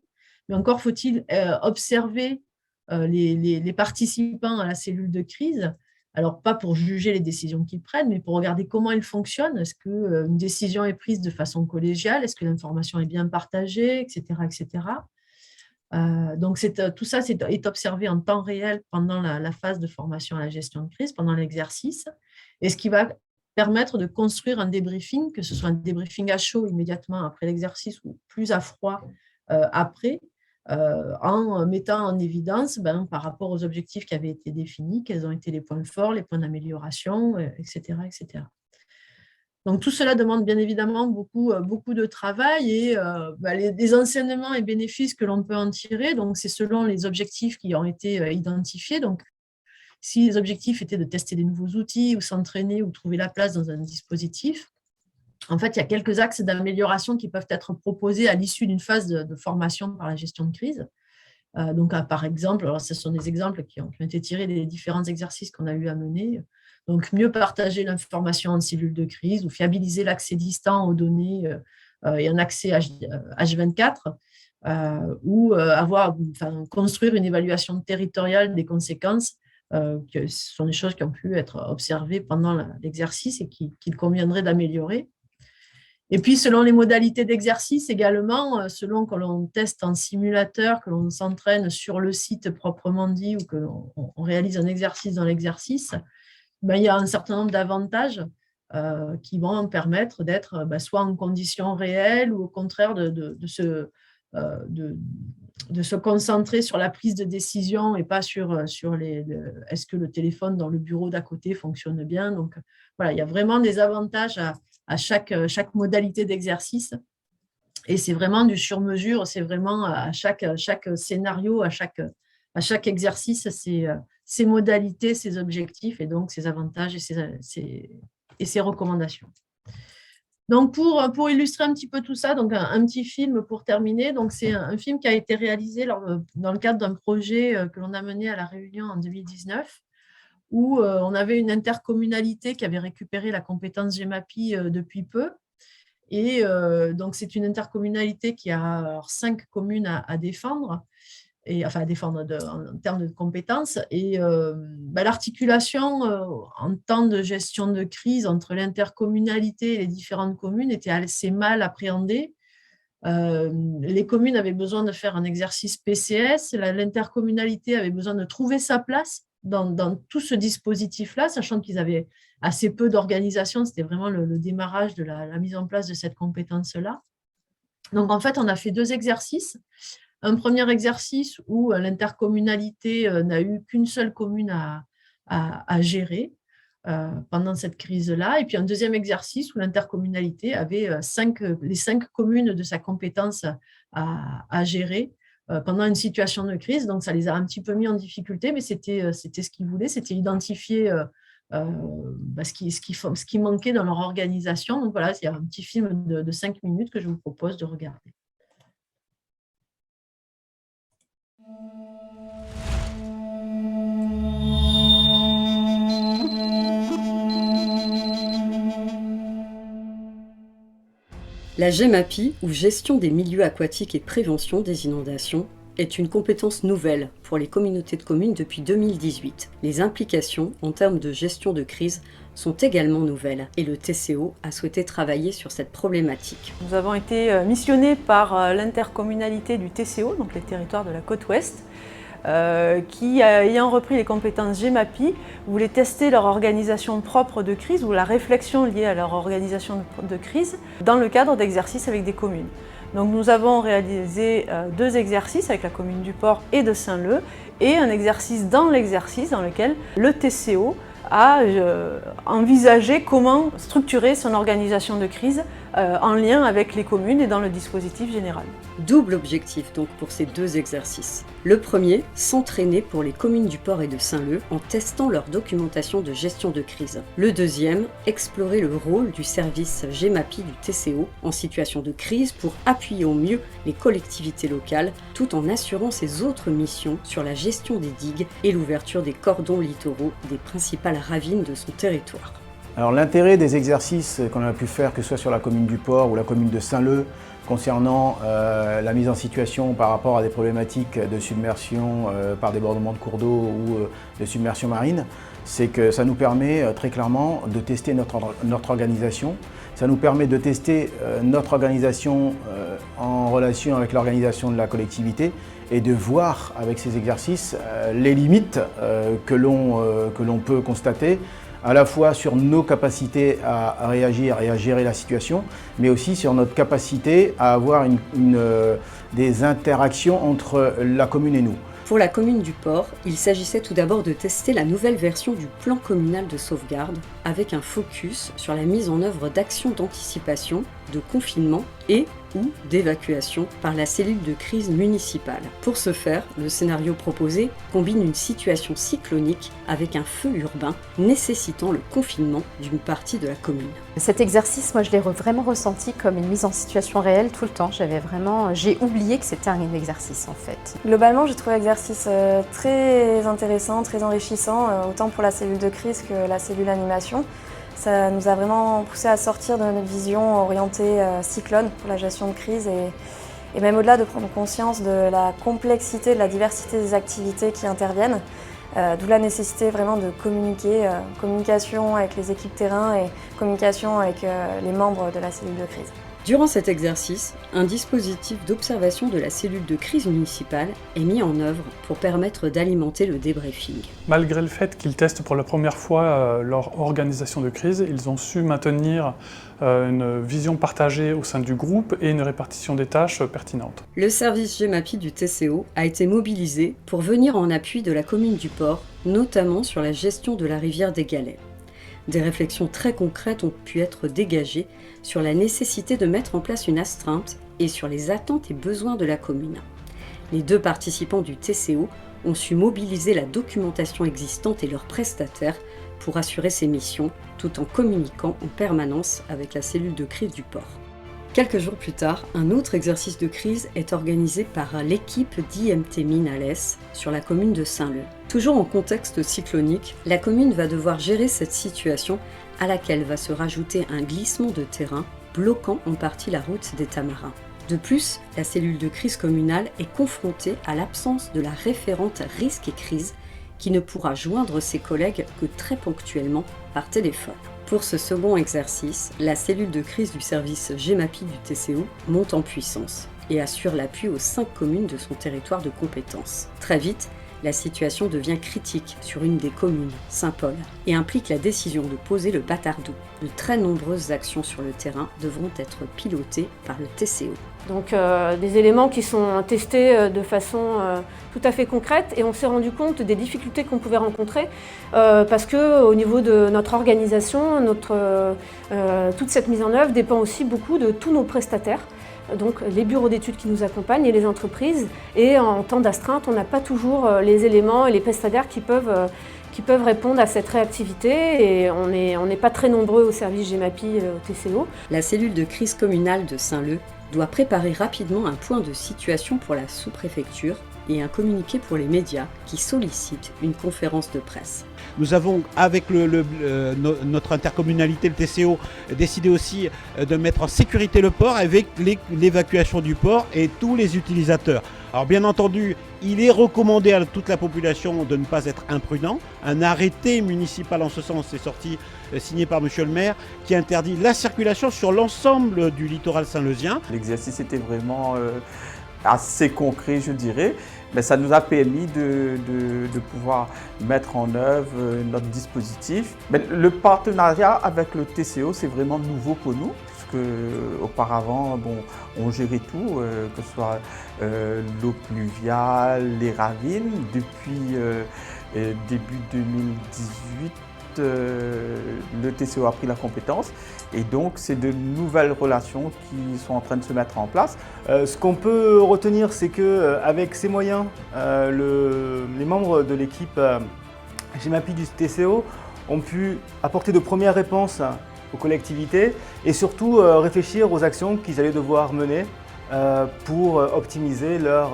Speaker 2: Mais encore faut-il observer les participants à la cellule de crise, alors pas pour juger les décisions qu'ils prennent, mais pour regarder comment ils fonctionnent. Est-ce qu'une décision est prise de façon collégiale? Est-ce que l'information est bien partagée, etc. etc. Donc, tout ça est observé en temps réel pendant la phase de formation à la gestion de crise, pendant l'exercice, et ce qui va permettre de construire un débriefing, que ce soit un débriefing à chaud immédiatement après l'exercice ou plus à froid après, en mettant en évidence par rapport aux objectifs qui avaient été définis, quels ont été les points forts, les points d'amélioration, etc., etc. Donc, tout cela demande bien évidemment beaucoup de travail et les enseignements et bénéfices que l'on peut en tirer, donc c'est selon les objectifs qui ont été identifiés. Donc, si les objectifs étaient de tester des nouveaux outils ou s'entraîner ou trouver la place dans un dispositif, en fait, il y a quelques axes d'amélioration qui peuvent être proposés à l'issue d'une phase de formation par la gestion de crise. Donc, par exemple, alors ce sont des exemples qui ont été tirés des différents exercices qu'on a eu à mener. Donc, mieux partager l'information en cellule de crise ou fiabiliser l'accès distant aux données et un accès H24 ou construire une évaluation territoriale des conséquences. Que ce sont des choses qui ont pu être observées pendant l'exercice et qu'il conviendrait d'améliorer. Et puis, selon les modalités d'exercice également, selon que l'on teste en simulateur, que l'on s'entraîne sur le site proprement dit ou que l'on réalise un exercice dans l'exercice, il y a un certain nombre d'avantages qui vont permettre d'être soit en conditions réelles ou au contraire de se concentrer sur la prise de décision et pas sur est-ce que le téléphone dans le bureau d'à côté fonctionne bien. Donc, voilà, il y a vraiment des avantages à chaque modalité d'exercice. Et c'est vraiment du sur-mesure, c'est vraiment à chaque scénario, à chaque exercice, ses modalités, ses objectifs et donc ses avantages et ses recommandations. Donc, pour illustrer un petit peu tout ça, donc un petit film pour terminer. Donc, c'est un film qui a été réalisé dans le cadre d'un projet que l'on a mené à La Réunion en 2019, où on avait une intercommunalité qui avait récupéré la compétence GEMAPI depuis peu. Et donc, c'est une intercommunalité qui a 5 communes à défendre, enfin à défendre en termes de compétences. Et l'articulation en temps de gestion de crise entre l'intercommunalité et les différentes communes était assez mal appréhendée. Les communes avaient besoin de faire un exercice PCS, l'intercommunalité avait besoin de trouver sa place dans tout ce dispositif-là, sachant qu'ils avaient assez peu d'organisation, c'était vraiment le démarrage de la mise en place de cette compétence-là. Donc, en fait, on a fait 2 exercices. Un premier exercice où l'intercommunalité n'a eu qu'une seule commune à gérer pendant cette crise-là. Et puis, un deuxième exercice où l'intercommunalité avait les 5 communes de sa compétence à gérer pendant une situation de crise. Donc, ça les a un petit peu mis en difficulté, mais c'était ce qu'ils voulaient, c'était identifier ce qui manquait dans leur organisation. Donc, voilà, il y a un petit film de 5 minutes que je vous propose de regarder.
Speaker 5: La GEMAPI, ou Gestion des milieux aquatiques et prévention des inondations, est une compétence nouvelle pour les communautés de communes depuis 2018. Les implications en termes de gestion de crise sont également nouvelles et le TCO a souhaité travailler sur cette problématique.
Speaker 6: Nous avons été missionnés par l'intercommunalité du TCO, donc les territoires de la côte ouest, qui, ayant repris les compétences GEMAPI, voulaient tester leur organisation propre de crise ou la réflexion liée à leur organisation de crise dans le cadre d'exercices avec des communes. Donc nous avons réalisé 2 exercices avec la commune du Port et de Saint-Leu et un exercice dans l'exercice dans lequel le TCO a envisagé comment structurer son organisation de crise en lien avec les communes et dans le dispositif général.
Speaker 5: Double objectif donc pour ces 2 exercices. Le premier, s'entraîner pour les communes du Port et de Saint-Leu en testant leur documentation de gestion de crise. Le deuxième, explorer le rôle du service GEMAPI du TCO en situation de crise pour appuyer au mieux les collectivités locales tout en assurant ses autres missions sur la gestion des digues et l'ouverture des cordons littoraux des principales ravines de son territoire.
Speaker 7: Alors l'intérêt des exercices qu'on a pu faire, que ce soit sur la commune du Port ou la commune de Saint-Leu, concernant la mise en situation par rapport à des problématiques de submersion par débordement de cours d'eau ou de submersion marine, c'est que ça nous permet très clairement de tester notre organisation. Ça nous permet de tester notre organisation en relation avec l'organisation de la collectivité et de voir avec ces exercices les limites que l'on peut constater, à la fois sur nos capacités à réagir et à gérer la situation, mais aussi sur notre capacité à avoir des interactions entre la commune et nous.
Speaker 5: Pour la commune du Port, il s'agissait tout d'abord de tester la nouvelle version du plan communal de sauvegarde avec un focus sur la mise en œuvre d'actions d'anticipation, de confinement et ou d'évacuation par la cellule de crise municipale. Pour ce faire, le scénario proposé combine une situation cyclonique avec un feu urbain nécessitant le confinement d'une partie de la commune.
Speaker 8: Cet exercice, moi je l'ai vraiment ressenti comme une mise en situation réelle tout le temps. J'ai oublié que c'était un exercice en fait.
Speaker 9: Globalement, j'ai trouvé l'exercice très intéressant, très enrichissant, autant pour la cellule de crise que la cellule animation. Ça nous a vraiment poussé à sortir de notre vision orientée cyclone pour la gestion de crise et même au-delà de prendre conscience de la complexité, de la diversité des activités qui interviennent, d'où la nécessité vraiment de communiquer, communication avec les équipes terrain et communication avec les membres de la cellule de crise.
Speaker 5: Durant cet exercice, un dispositif d'observation de la cellule de crise municipale est mis en œuvre pour permettre d'alimenter le débriefing.
Speaker 10: Malgré le fait qu'ils testent pour la première fois leur organisation de crise, ils ont su maintenir une vision partagée au sein du groupe et une répartition des tâches pertinente.
Speaker 5: Le service GEMAPI du TCO a été mobilisé pour venir en appui de la commune du Port, notamment sur la gestion de la rivière des Galets. Des réflexions très concrètes ont pu être dégagées sur la nécessité de mettre en place une astreinte et sur les attentes et besoins de la commune. Les 2 participants du TCO ont su mobiliser la documentation existante et leurs prestataires pour assurer ces missions, tout en communiquant en permanence avec la cellule de crise du port. Quelques jours plus tard, un autre exercice de crise est organisé par l'équipe d'IMT Minales sur la commune de Saint-Leu. Toujours en contexte cyclonique, la commune va devoir gérer cette situation à laquelle va se rajouter un glissement de terrain bloquant en partie la route des Tamarins. De plus, la cellule de crise communale est confrontée à l'absence de la référente risque et crise qui ne pourra joindre ses collègues que très ponctuellement par téléphone. Pour ce second exercice, la cellule de crise du service GEMAPI du TCO monte en puissance et assure l'appui aux 5 communes de son territoire de compétence. Très vite, la situation devient critique sur une des communes, Saint-Paul, et implique la décision de poser le bâtardou. De très nombreuses actions sur le terrain devront être pilotées par le TCO.
Speaker 6: Donc des éléments qui sont testés de façon tout à fait concrète, et on s'est rendu compte des difficultés qu'on pouvait rencontrer parce qu'au niveau de notre organisation, toute cette mise en œuvre dépend aussi beaucoup de tous nos prestataires. Donc les bureaux d'études qui nous accompagnent et les entreprises. Et en temps d'astreinte, on n'a pas toujours les éléments et les prestataires qui peuvent répondre à cette réactivité. Et on n'est pas très nombreux au service GEMAPI au TCO.
Speaker 5: La cellule de crise communale de Saint-Leu doit préparer rapidement un point de situation pour la sous-préfecture et un communiqué pour les médias qui sollicitent une conférence de presse.
Speaker 11: Nous avons, avec notre intercommunalité, le TCO, décidé aussi de mettre en sécurité le port avec l'évacuation du port et tous les utilisateurs. Alors bien entendu, il est recommandé à toute la population de ne pas être imprudent. Un arrêté municipal en ce sens est sorti, signé par monsieur le maire, qui interdit la circulation sur l'ensemble du littoral saint-leusien.
Speaker 12: L'exercice était vraiment assez concret, je dirais, mais ça nous a permis de pouvoir mettre en œuvre notre dispositif. Mais le partenariat avec le TCO, c'est vraiment nouveau pour nous, puisque auparavant, on gérait tout, que ce soit l'eau pluviale, les ravines. Depuis début 2018, le TCO a pris la compétence et donc c'est de nouvelles relations qui sont en train de se mettre en place.
Speaker 7: Ce qu'on peut retenir, c'est qu'avec ces moyens, les membres de l'équipe GEMAPI du TCO ont pu apporter de premières réponses aux collectivités et surtout réfléchir aux actions qu'ils allaient devoir mener pour optimiser leur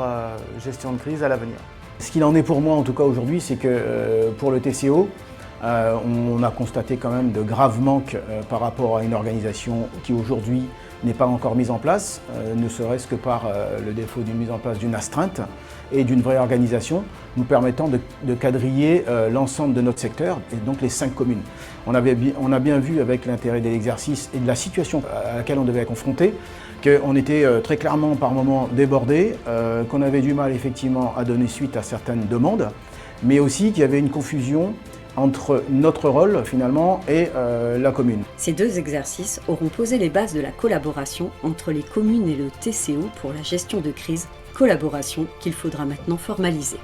Speaker 7: gestion de crise à l'avenir. Ce qu'il en est pour moi en tout cas aujourd'hui, c'est que pour le TCO, on a constaté quand même de graves manques par rapport à une organisation qui aujourd'hui n'est pas encore mise en place, ne serait-ce que par le défaut d'une mise en place d'une astreinte et d'une vraie organisation nous permettant de quadriller l'ensemble de notre secteur et donc les 5 communes. On a bien vu avec l'intérêt de l'exercice et de la situation à laquelle on devait être confronté qu'on était très clairement par moments débordé, qu'on avait du mal effectivement à donner suite à certaines demandes, mais aussi qu'il y avait une confusion entre notre rôle finalement et la commune.
Speaker 5: Ces 2 exercices auront posé les bases de la collaboration entre les communes et le TCO pour la gestion de crise, collaboration qu'il faudra maintenant formaliser.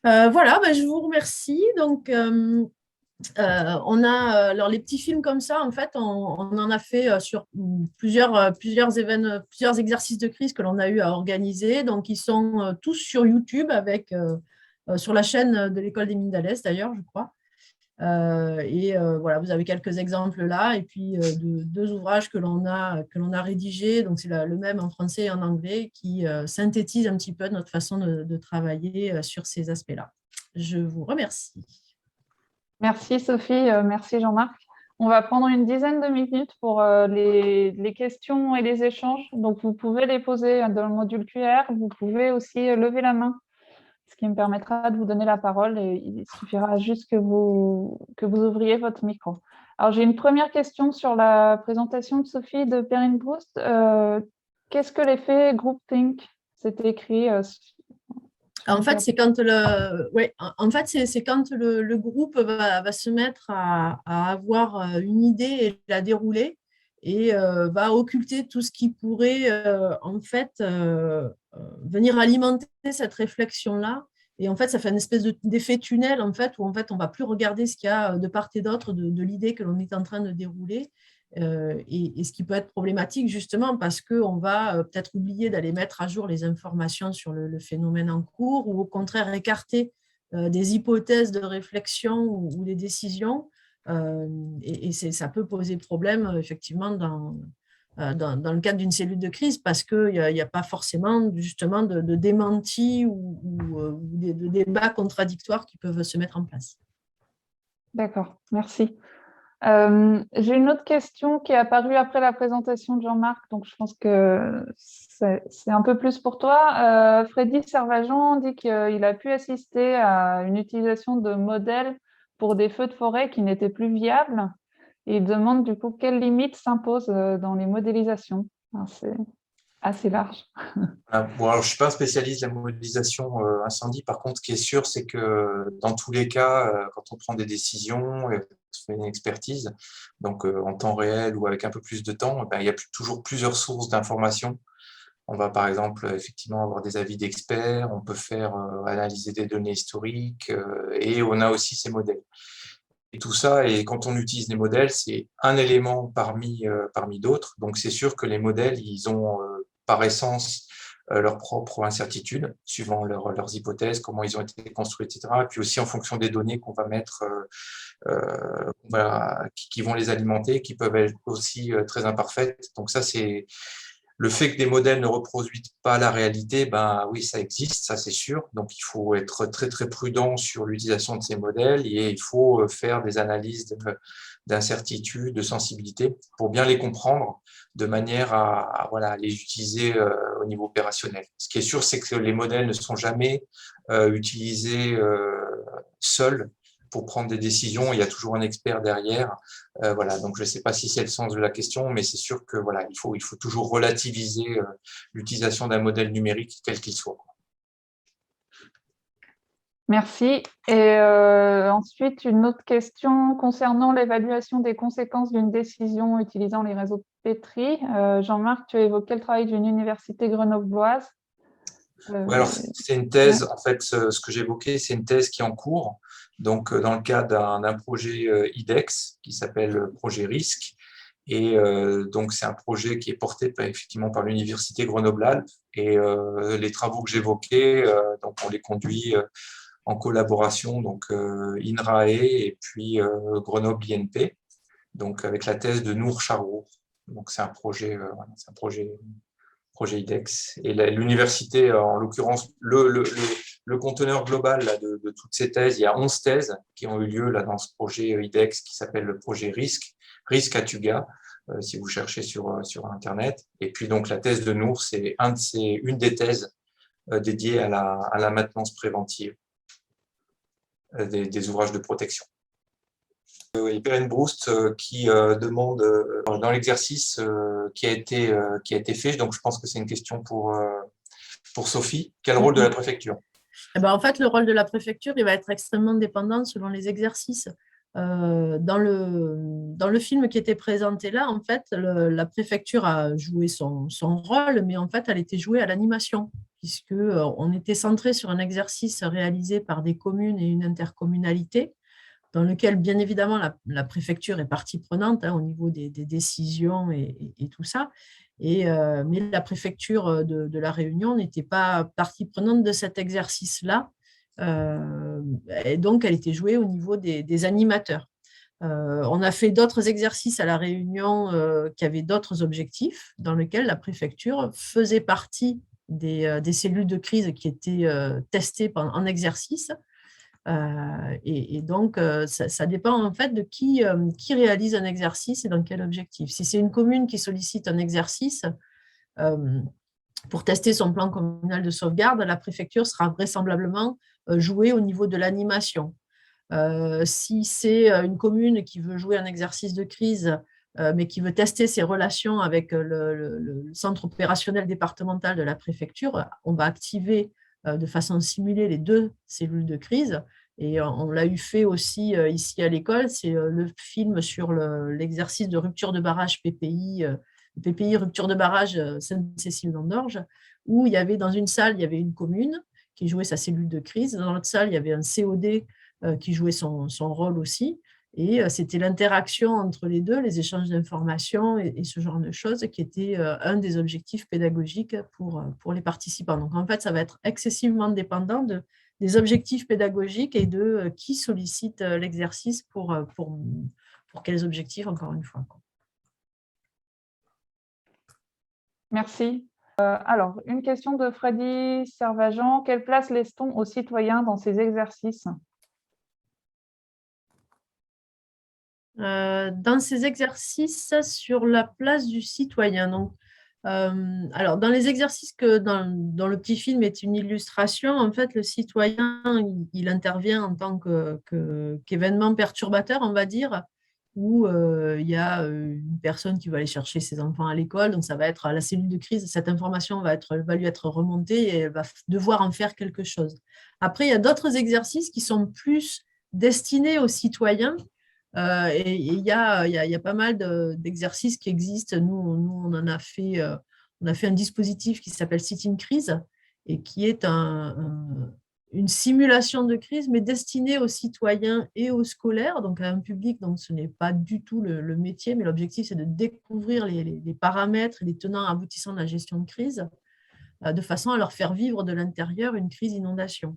Speaker 2: Voilà, je vous remercie. Donc, on a alors les petits films comme ça, en fait, on en a fait sur plusieurs exercices de crise que l'on a eu à organiser. Donc, ils sont tous sur YouTube sur la chaîne de l'école des mines d'Alès, d'ailleurs, je crois. Voilà, vous avez quelques exemples là, et puis de 2 ouvrages que l'on a rédigés. Donc, c'est le même en français et en anglais qui synthétisent un petit peu notre façon de travailler sur ces aspects-là. Je vous remercie.
Speaker 4: Merci Sophie, merci Jean-Marc. On va prendre une dizaine de minutes pour les questions et les échanges. Donc, vous pouvez les poser dans le module QR. Vous pouvez aussi lever la main, ce qui me permettra de vous donner la parole. Et il suffira juste que vous ouvriez votre micro. Alors, j'ai une première question sur la présentation de Sophie de Perrine Proust. Qu'est-ce que l'effet groupthink? C'était écrit...
Speaker 2: En fait, c'est quand le groupe va se mettre à avoir une idée et la dérouler et va occulter tout ce qui pourrait venir alimenter cette réflexion-là Et en fait, ça fait une espèce d'effet tunnel, en fait, où en fait, on ne va plus regarder ce qu'il y a de part et d'autre de l'idée que l'on est en train de dérouler. Et ce qui peut être problématique, justement, parce qu'on va peut-être oublier d'aller mettre à jour les informations sur le phénomène en cours, ou au contraire écarter des hypothèses de réflexion ou des décisions. Et ça peut poser problème, effectivement, dans le cadre d'une cellule de crise, parce qu'il n'y a pas forcément justement de démenti ou de débats contradictoires qui peuvent se mettre en place.
Speaker 4: D'accord, merci. J'ai une autre question qui est apparue après la présentation de Jean-Marc, donc je pense que c'est un peu plus pour toi. Freddy Servageant dit qu'il a pu assister à une utilisation de modèles pour des feux de forêt qui n'étaient plus viables. Et il demande du coup quelles limites s'imposent dans les modélisations. Alors, c'est assez large.
Speaker 3: Bon, alors, je ne suis pas un spécialiste de la modélisation incendie. Par contre, ce qui est sûr, c'est que dans tous les cas, quand on prend des décisions, on fait une expertise, donc en temps réel ou avec un peu plus de temps, il y a toujours plusieurs sources d'informations. On va par exemple effectivement avoir des avis d'experts, on peut faire analyser des données historiques et on a aussi ces modèles. Et tout ça, et quand on utilise des modèles, c'est un élément parmi d'autres. Donc c'est sûr que les modèles, ils ont par essence leur propre incertitude, suivant leurs hypothèses, comment ils ont été construits, etc. Et puis aussi en fonction des données qu'on va mettre, qui vont les alimenter, qui peuvent être aussi très imparfaites. Donc ça, c'est le fait que des modèles ne reproduisent pas la réalité, oui, ça existe, ça c'est sûr. Donc il faut être très très prudent sur l'utilisation de ces modèles et il faut faire des analyses d'incertitude, de sensibilité pour bien les comprendre de manière à les utiliser au niveau opérationnel. Ce qui est sûr, c'est que les modèles ne sont jamais utilisés seuls pour prendre des décisions. Il y a toujours un expert derrière. Donc je ne sais pas si c'est le sens de la question, mais c'est sûr que il faut toujours relativiser l'utilisation d'un modèle numérique, quel qu'il soit.
Speaker 4: Merci. Et ensuite, une autre question concernant l'évaluation des conséquences d'une décision utilisant les réseaux de Petri. Jean-Marc, tu as évoqué le travail d'une université grenobloise.
Speaker 3: Alors, c'est une thèse, en fait, ce que j'évoquais, c'est une thèse qui est en cours, donc dans le cadre d'un projet IDEX qui s'appelle projet RISC. Et donc, c'est un projet qui est porté effectivement par l'université Grenoble-Alpes. Et les travaux que j'évoquais, donc on les conduit en collaboration, donc INRAE et puis Grenoble INP, donc avec la thèse de Nour Charrour. Donc, c'est un projet IDEX. Et l'université, en l'occurrence, le conteneur global là, de toutes ces thèses, il y a 11 thèses qui ont eu lieu là, dans ce projet IDEX qui s'appelle le projet RISC à Tuga, si vous cherchez sur Internet. Et puis donc la thèse de Nour, c'est une des thèses dédiées à la maintenance préventive des ouvrages de protection. Et Perrine Broust qui demande dans l'exercice qui a été fait, donc je pense que c'est une question pour Sophie, quel rôle de la préfecture?
Speaker 2: En fait, le rôle de la préfecture, il va être extrêmement dépendant selon les exercices. Dans le film qui était présenté là, en fait, la préfecture a joué son rôle, mais en fait, elle était jouée à l'animation, puisqu'on était centré sur un exercice réalisé par des communes et une intercommunalité, dans lequel, bien évidemment, la préfecture est partie prenante au niveau des décisions et tout ça. Mais la préfecture de La Réunion n'était pas partie prenante de cet exercice-là. Et donc, elle était jouée au niveau des animateurs. On a fait d'autres exercices à La Réunion qui avaient d'autres objectifs, dans lesquels la préfecture faisait partie des cellules de crise qui étaient testées en exercice. Et donc, ça dépend en fait de qui réalise un exercice et dans quel objectif. Si c'est une commune qui sollicite un exercice pour tester son plan communal de sauvegarde, la préfecture sera vraisemblablement jouée au niveau de l'animation. Si c'est une commune qui veut jouer un exercice de crise, mais qui veut tester ses relations avec le centre opérationnel départemental de la préfecture, on va activer de façon simulée les deux cellules de crise. Et on l'a eu fait aussi ici à l'école, c'est le film sur l'exercice de rupture de barrage PPI, rupture de barrage Sainte-Cécile-d'Andorge, où il y avait dans une salle, il y avait une commune, qui jouait sa cellule de crise. Dans l'autre salle, il y avait un COD qui jouait son rôle aussi. Et c'était l'interaction entre les deux, les échanges d'informations et ce genre de choses qui était un des objectifs pédagogiques pour les participants. Donc, en fait, ça va être excessivement dépendant des objectifs pédagogiques et de qui sollicite l'exercice pour quels objectifs, encore une fois.
Speaker 4: Merci. Alors, une question de Freddy Servageant. Quelle place laisse-t-on aux citoyens dans ces exercices ?
Speaker 2: Dans ces exercices, sur la place du citoyen. Donc, alors, dans les exercices que dans le petit film est une illustration, en fait, le citoyen, il intervient en tant qu'événement perturbateur, on va dire, où il y a une personne qui va aller chercher ses enfants à l'école, donc ça va être à la cellule de crise, cette information va lui être remontée et elle va devoir en faire quelque chose. Après, il y a d'autres exercices qui sont plus destinés aux citoyens. Et il y a pas mal d'exercices qui existent. Nous, on a fait un dispositif qui s'appelle Sit-in Crise et qui est une simulation de crise, mais destinée aux citoyens et aux scolaires, donc à un public. Donc, ce n'est pas du tout le métier, mais l'objectif, c'est de découvrir les paramètres et les tenants aboutissants de la gestion de crise, de façon à leur faire vivre de l'intérieur une crise inondation.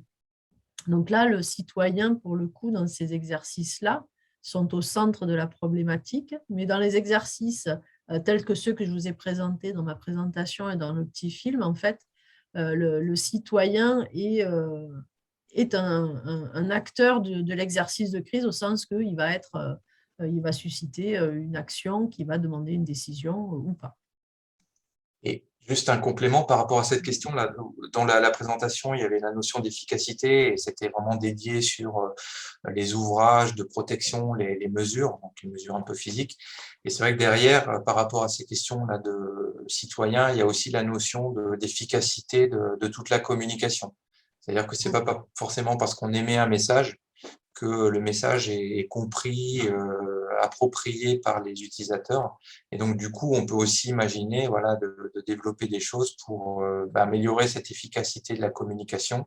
Speaker 2: Donc là, le citoyen, pour le coup, dans ces exercices-là, sont au centre de la problématique, mais dans les exercices tels que ceux que je vous ai présentés dans ma présentation et dans le petit film, en fait, le citoyen est un acteur de l'exercice de crise au sens qu'il va susciter une action qui va demander une décision ou pas.
Speaker 3: Et juste un complément par rapport à cette question-là. Dans la présentation, il y avait la notion d'efficacité et c'était vraiment dédié sur les ouvrages de protection, les mesures, donc les mesures un peu physiques. Et c'est vrai que derrière, par rapport à ces questions-là de citoyens, il y a aussi la notion d'efficacité de toute la communication. C'est-à-dire que ce n'est pas forcément parce qu'on émet un message que le message est compris, approprié par les utilisateurs. Et donc, du coup, on peut aussi imaginer de développer des choses pour améliorer cette efficacité de la communication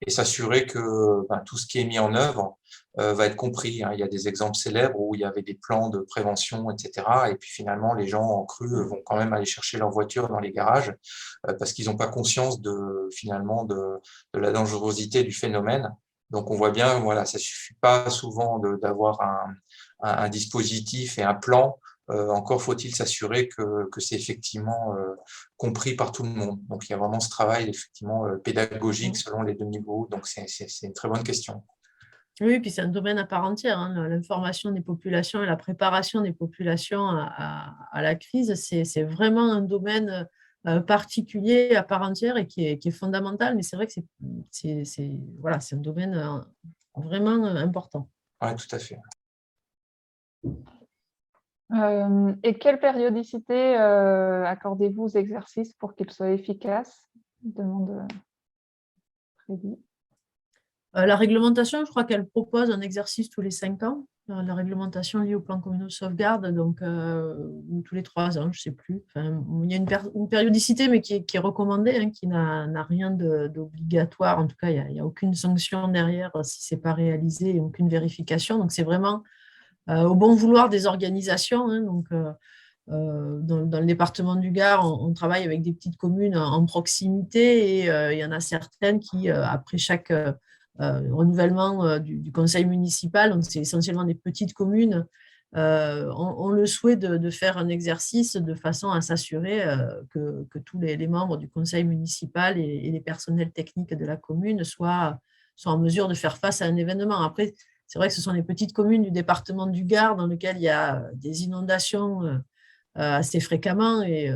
Speaker 3: et s'assurer que tout ce qui est mis en œuvre va être compris. Il y a des exemples célèbres où il y avait des plans de prévention, etc. Et puis finalement, les gens en crue vont quand même aller chercher leur voiture dans les garages parce qu'ils n'ont pas conscience de la dangerosité du phénomène. Donc, on voit bien, ça ne suffit pas souvent d'avoir un dispositif et un plan. Encore faut-il s'assurer que c'est effectivement compris par tout le monde. Donc, il y a vraiment ce travail effectivement pédagogique selon les deux niveaux. Donc, c'est une très bonne question.
Speaker 2: Oui, puis c'est un domaine à part entière. L'information des populations et la préparation des populations à la crise, c'est vraiment un domaine particulier à part entière et qui est fondamental, mais c'est vrai que c'est un domaine vraiment important.
Speaker 3: Oui, tout à fait.
Speaker 4: Et quelle périodicité accordez-vous aux exercices pour qu'ils soient efficaces ? Demande Freddy.
Speaker 2: La réglementation, je crois qu'elle propose un exercice tous les 5 ans. La réglementation liée au plan communal de sauvegarde, donc tous les 3 ans, je ne sais plus. Enfin, il y a une périodicité, mais qui est recommandée, qui n'a rien d'obligatoire. En tout cas, il n'y a aucune sanction derrière si ce n'est pas réalisé et aucune vérification. Donc, c'est vraiment au bon vouloir des organisations. Dans le département du Gard, on travaille avec des petites communes en proximité et il y en a certaines qui, après chaque renouvellement du conseil municipal, donc c'est essentiellement des petites communes, ont le souhait de faire un exercice de façon à s'assurer que tous les membres du conseil municipal et les personnels techniques de la commune soient en mesure de faire face à un événement. Après, c'est vrai que ce sont les petites communes du département du Gard dans lesquelles il y a des inondations assez fréquemment. Et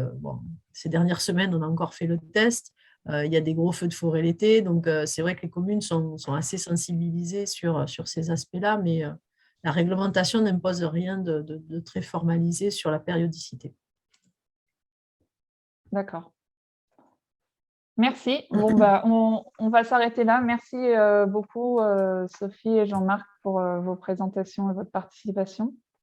Speaker 2: ces dernières semaines, on a encore fait le test. Il y a des gros feux de forêt l'été. Donc, c'est vrai que les communes sont assez sensibilisées sur ces aspects-là, mais la réglementation n'impose rien de très formalisé sur la périodicité.
Speaker 4: D'accord. Merci. Bon, on va s'arrêter là. Merci beaucoup, Sophie et Jean-Marc, pour vos présentations et votre participation.